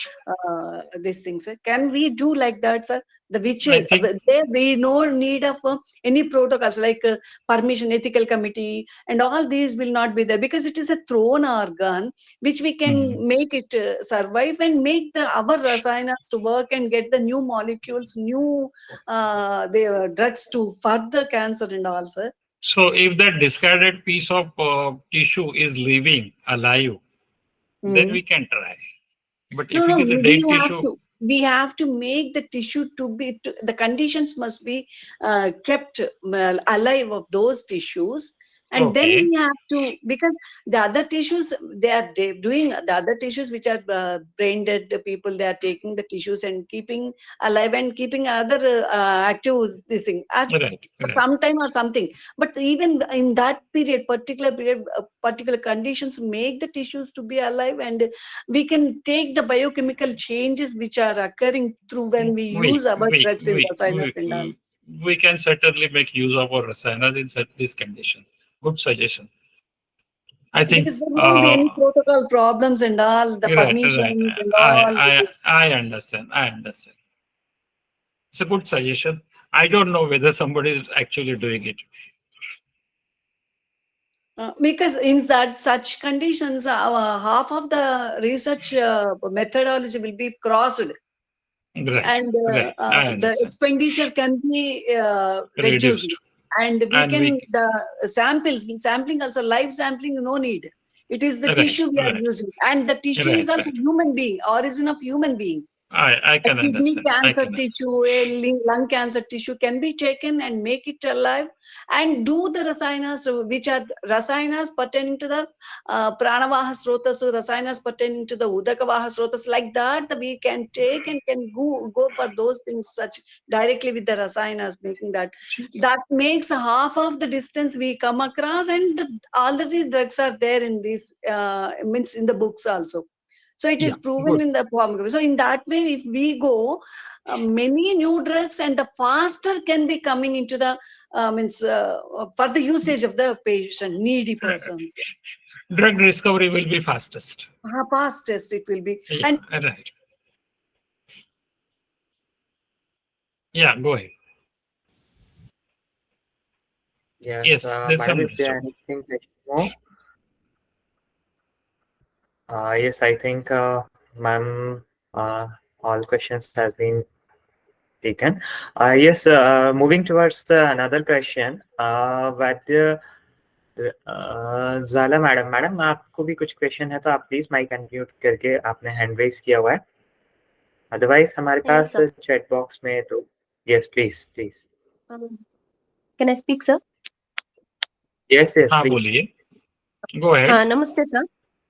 these things, sir. Can we do like that, sir? The which I think there we no need of any protocols like permission ethical committee and all these will not be there, because it is a thrown organ which we can mhm. make it survive and make the our rasayanas to work and get the new molecules, new the drugs to further cancer and all, sir. So if that discarded piece of tissue is living, alive, then Mm. we can try. But No, if no, it is a we dead have tissue, to. We have to make the tissue to be. The conditions must be kept alive of those tissues, and then okay, we have to, because the other tissues they doing the other tissues which are brain dead people. They are taking the tissues and keeping alive and keeping other active this thing at right, right. some time or something. But even in that period, particular conditions make the tissues to be alive, and we can take the biochemical changes which are occurring through when we use We, our we, drugs in we, rasayanas and all. we, we can certainly make use of our rasayanas in these conditions. Good suggestion. I think, Because there won't be any protocol problems and all, the right, right. permissions and all this. I understand. I understand. It's a good suggestion. I don't know whether somebody is actually doing it. Because in that such conditions, half of the research methodology will be crossed, Right, and right. I the understand. expenditure can be reduced, Reduced. and we And can we, the sampling also, live sampling no need. It is the right, tissue we are right, using, and the tissue is right, also right. human being, origin of human being. I A can kidney understand. I cancer can understand. tissue, a lung cancer tissue can be taken and make it alive, and do the rasayanas, which are rasayanas pertaining to the pranavaha srotas, rasayanas pertaining to the udakavaha srotas, like that we can take and can go for those things such directly with the rasayanas, making that makes half of the distance we come across, and already drugs are there in this means in the books also. So it is Yeah, proven good. in the form. So in that way, if we go, many new drugs and the faster can be coming into the means for the usage of the patient, needy persons. Drug discovery will be fastest. Fastest it will be. Yeah, And right. Yeah, go ahead. Yes, Yes, there's madam, some is there disturbance. anything that you know? Yes, I think, ma'am, all questions has been taken. Yes, moving towards the another question. Vaidya Zala madam आपको भी कुछ क्वेश्चन है तो आप प्लीज माइक अनम्यूट करके आपने हैंड रेज किया हुआ है, अदरवाइज हमारे Yes, पास sir. चैट बॉक्स में तो yes please Can I speak, sir? Yes हाँ प्लीज। बोलिए, गो अहेड। हाँ, नमस्ते सर।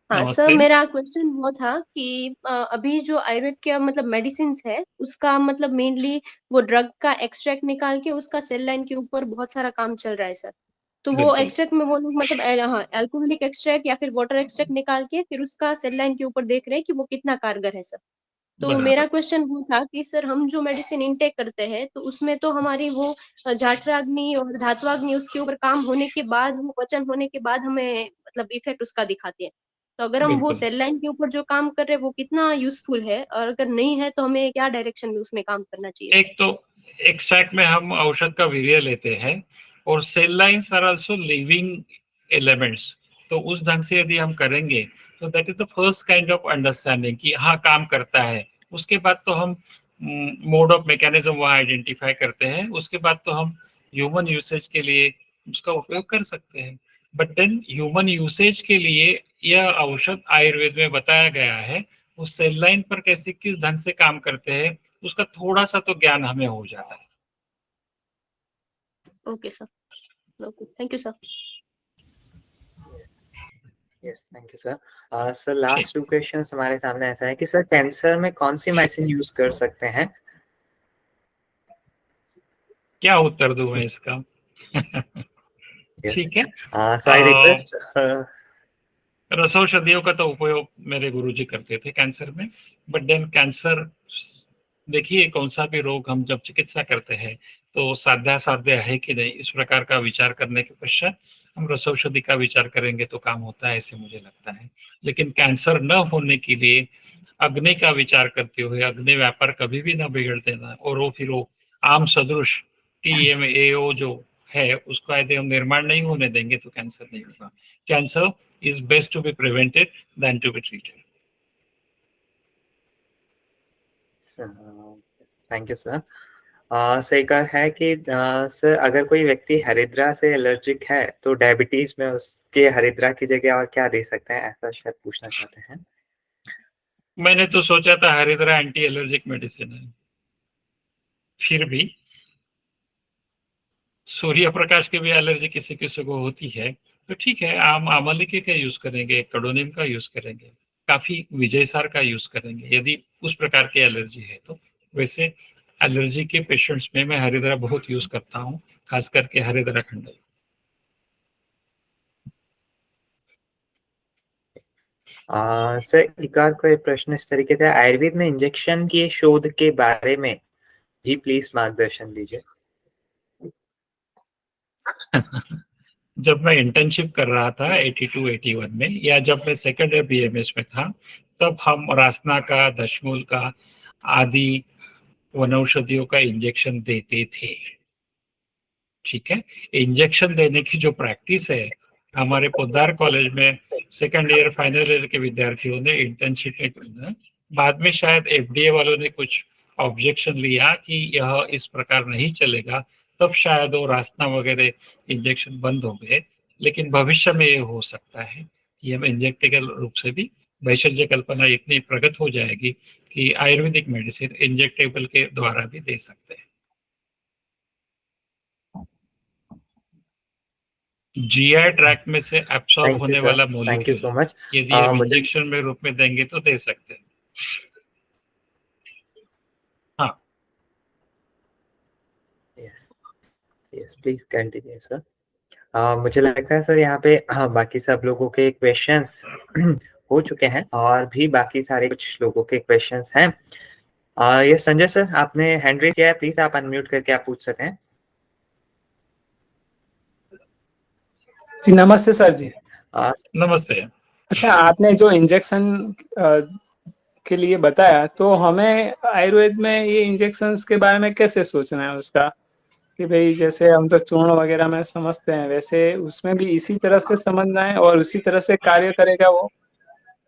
हाँ सर, नमस्ते। मेरा क्वेश्चन वो था कि अभी जो आयुर्वेद के मतलब मेडिसिन है उसका मतलब मेनली वो ड्रग का एक्सट्रैक्ट निकाल के उसका सेल लाइन के ऊपर बहुत सारा काम चल रहा है सर। तो वो बिल्कुल। एक्सट्रैक्ट में वो लोग मतलब हाँ अल्कोहलिक एक्सट्रैक्ट या फिर वाटर एक्सट्रैक्ट निकाल के फिर उसका सेल लाइन के ऊपर देख रहे हैं कि वो कितना कारगर है सर। तो बराबर। मेरा क्वेश्चन वो था कि सर हम जो मेडिसिन इनटेक करते हैं तो उसमें तो हमारी वो जाठराग्नि और धात्वाग्नि उसके ऊपर काम होने के बाद, वो पचन होने के बाद हमें मतलब इफेक्ट उसका दिखाती है। तो अगर हम वो बिल्कुल। सेल लाइन के ऊपर जो काम कर रहे हैं वो कितना यूजफुल है, और अगर नहीं है तो हमें क्या डायरेक्शन में उसमें काम करना चाहिए एक तो एक्सट्रैक्ट में हम औषध का वीर्य लेते हैं और cell lines are also living elements, तो उस ढंग से यदि हम करेंगे तो that is the first kind of understanding कि हाँ काम करता है। उसके बाद तो हम मोड ऑफ मैकेनिज्म वहाँ आइडेंटिफाई करते हैं, उसके बाद तो हम ह्यूमन यूसेज के लिए उसका उपयोग कर सकते हैं। बट देन ह्यूमन यूसेज के लिए यह औषध आयुर्वेद में बताया गया है, उस सेल लाइन पर कैसे किस ढंग से काम करते हैं उसका थोड़ा सा तो ज्ञान हमें हो जाता है। Okay sir, okay, thank you sir. Yes thank you sir. Sir last 2 questions हमारे सामने ऐसा है कि सर कैंसर में कौन सी मेडिसिन यूज कर सकते हैं? क्या उत्तर दूं मैं इसका? ठीक है। सो आई रिक्वेस्ट रसौषधियों का तो उपयोग मेरे गुरुजी करते थे कैंसर में, बट देन कैंसर, देखिए कौन सा भी रोग हम जब चिकित्सा करते हैं तो साध्य है कि नहीं, इस प्रकार का विचार करने के पश्चात हम रसौषधि का विचार करेंगे तो काम होता है, ऐसे मुझे लगता है। लेकिन कैंसर न होने के लिए अग्नि का विचार करते हुए अग्नि व्यापार कभी भी न बिगड़ देना, और वो फिर वो आम सदृश TMAO जो है उसका यदि हम निर्माण नहीं होने देंगे तो कैंसर नहीं होगा। Cancer is best to be prevented than to be treated. Thank you sir. Sir एक और है कि सर अगर कोई व्यक्ति हरिद्रा से एलर्जिक है तो डायबिटीज में उसके हरिद्रा की जगह और क्या दे सकते हैं, ऐसा शायद पूछना चाहते हैं। मैंने तो सोचा था हरिद्रा एंटी एलर्जिक मेडिसिन है, फिर भी सूर्य प्रकाश की भी एलर्जी किसी किसी को होती है तो ठीक है, आम आमलिके का यूज करेंगे, कडोनिम का यूज करेंगे, काफी विजयसार का यूज करेंगे यदि उस प्रकार की एलर्जी है तो। वैसे एलर्जी के पेशेंट्स में मैं हरिद्रा बहुत यूज करता हूँ, खास करके हरिद्रा खंडल। सर एक और कोई प्रश्न इस तरीके से, आयुर्वेद में इंजेक्शन के शोध के बारे में भी प्लीज मार्गदर्शन दीजिए। जब मैं इंटर्नशिप कर रहा था 82-81 में, या जब मैं सेकेंड ईयर BMS में था, तब हम रासना का, दशमूल का आदि वनौषधियों का इंजेक्शन देते थे। ठीक है, इंजेक्शन देने की जो प्रैक्टिस है हमारे पोद्दार कॉलेज में सेकेंड ईयर फाइनल ईयर के विद्यार्थियों ने इंटर्नशिप में, बाद में शायद FDA वालों ने कुछ ऑब्जेक्शन लिया कि यह इस प्रकार नहीं चलेगा, तब शायद वो रासना वगैरह इंजेक्शन बंद हो गए। लेकिन भविष्य में ये हो सकता है कि हम इंजेक्टेबल रूप से भी, वैशल्य कल्पना इतनी प्रगत हो जाएगी कि आयुर्वेदिक मेडिसिन इंजेक्टेबल के द्वारा भी दे सकते हैं। GI ट्रैक में से एब्सॉर्ब होने वाला thank you molecule so much. यदि हम मुझे इंजेक्शन में रूप में देंगे तो दे सकते हैं। हाँ, यस प्लीज कंटिन्यू सर। मुझे लगता है सर यहाँ पे बाकी सब लोगों के क्वेश्चंस हो चुके हैं और भी बाकी सारे कुछ लोगों के क्वेश्चंस हैं। ये संजय सर आपने हैंड रेज किया है, प्लीज आप अनम्यूट करके आप पूछ सकते हैं। जी नमस्ते सर जी। नमस्ते। अच्छा, आपने जो इंजेक्शन के लिए बताया, तो हमें आयुर्वेद में ये इंजेक्शंस के बारे में कैसे सोचना है उसका, कि भाई जैसे हम तो चूर्ण वगैरह में समझते हैं, वैसे उसमें भी इसी तरह से समझना है और उसी तरह से कार्य करेगा वो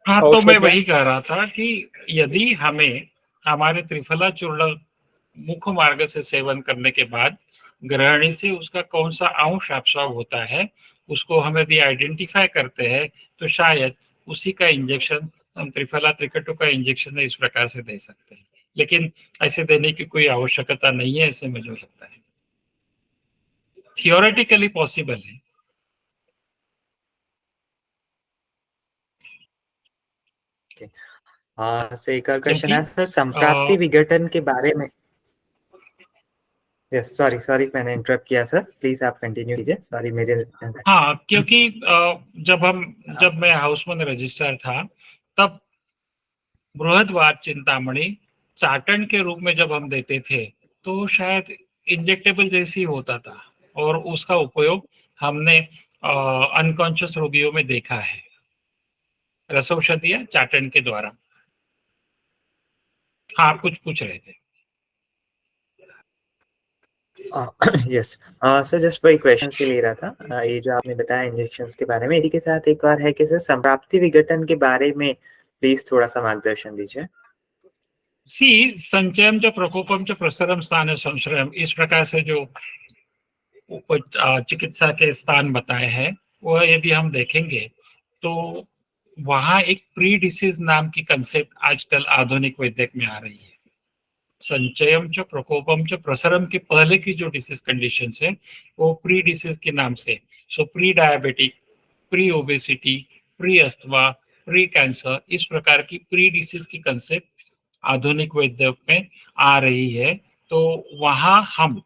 हाँ, तो मैं औषधियाँ? वही कह रहा था कि यदि हमें हमारे त्रिफला चूर्ण मुख मार्ग से सेवन करने के बाद ग्रहणी से उसका कौन सा अंश एब्सॉर्ब होता है, उसको हम यदि आइडेंटिफाई करते हैं तो शायद उसी का इंजेक्शन हम त्रिफला त्रिकटु का इंजेक्शन इस प्रकार से दे सकते हैं, लेकिन ऐसे देने की कोई आवश्यकता नहीं है, ऐसे मुझे लगता है। थियोरेटिकली पॉसिबल है। से एक और क्वेश्चन है क्योंकि सर, संप्राप्ति विघटन के बारे में। यस, सॉरी मैंने इंटरप्ट किया सर, प्लीज आप कंटिन्यू कीजिए, सॉरी मेरे। हाँ, क्योंकि जब मैं हाउसमैन रजिस्ट्रार था तब बृहदवाद चिंतामणि चाटन के रूप में जब हम देते थे तो शायद इंजेक्टेबल जैसी होता था, और उसका उपयोग हमने अनकॉन्शियस रोगियों में देखा है, रसौषधिया चाटन के द्वारा। हाँ, आप कुछ पूछ रहे थे। यस सर, जस्ट वही क्वेश्चन से ले रहा था। ये जो आपने बताया इंजेक्शंस के बारे में, इसी के साथ एक और है कि सर संप्राप्ति विघटन के बारे में प्लीज थोड़ा सा मार्गदर्शन दीजिए। संचयम च प्रकोपम च प्रसरम स्थान संश्रयम, इस प्रकार से जो चिकित्सा के स्थान बताए हैं वह यदि हम देखेंगे तो वहां एक प्री डिसीज नाम की कंसेप्ट आजकल आधुनिक वैद्यक में आ रही है। संचयम च प्रकोपम च प्रसरम के पहले की जो डिसीज कंडीशन है वो प्री डिसीज के नाम से, सो pre diabetic, pre obesity, pre asthma, pre cancer, इस प्रकार की प्री डिसीज की कंसेप्ट आधुनिक वैद्य में आ रही है। तो वहां हम,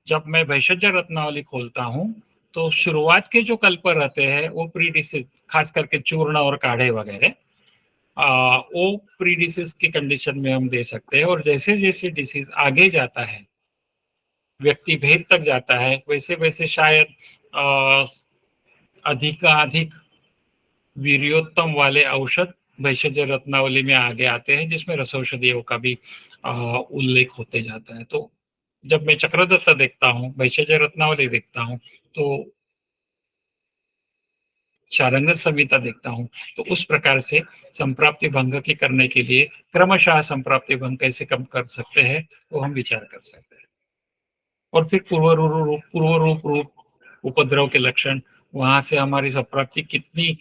जब मैं भेषज रत्नावली खोलता हूं तो शुरुआत के जो कल्प रहते हैं वो प्री डिसीज, खास करके चूर्ण और काढ़े वगैरह, वो प्री डिसीज की कंडीशन में हम दे सकते हैं। और जैसे जैसे डिसीज आगे जाता है, व्यक्ति भेद तक जाता है, वैसे वैसे शायद अधिक वीर्योत्तम वाले औषध भेषज रत्नावली में आगे आते हैं, जिसमें रसौषधियों का भी उल्लेख होते जाता है। तो जब मैं चक्रदत्ता देखता हूँ, भेषज रत्नावली देखता हूँ, तो शारंगत संहिता देखता हूँ, तो उस प्रकार से संप्राप्ति भंग की करने के लिए क्रमशः संप्राप्ति भंग कैसे कम कर सकते हैं वो हम विचार कर सकते हैं। और फिर पूर्व रूप उपद्रव के लक्षण, वहां से हमारी संप्राप्ति कितनी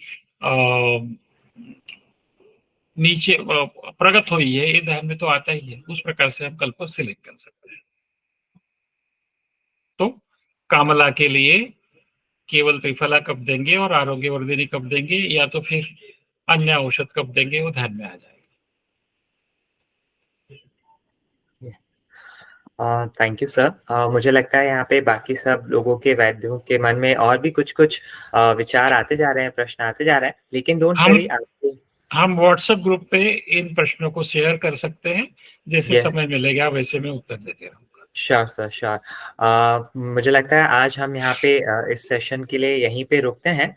नीचे प्रगत हुई है ये ध्यान में तो आता ही है, उस प्रकार से हम कल्प सिलेक्ट कर सकते हैं। तो कामला के लिए केवल त्रिफला कब देंगे और आरोग्यवर्धिनी कब देंगे, या तो फिर अन्य औषध कब देंगे, वो ध्यान में आ जाएगा। Thank you sir. मुझे लगता है यहाँ पे बाकी सब लोगों के वैद्यों के मन में और भी कुछ विचार आते जा रहे हैं, प्रश्न आते जा रहे हैं, लेकिन डोंट वरी, हम व्हाट्सएप ग्रुप पे इन प्रश्नों को शेयर कर सकते हैं, जैसे समय मिलेगा वैसे मैं उत्तर देते रहूंगा। Sure sir, sure. मुझे लगता है आज हम यहाँ पे इस सेशन के लिए यहीं पे रुकते हैं।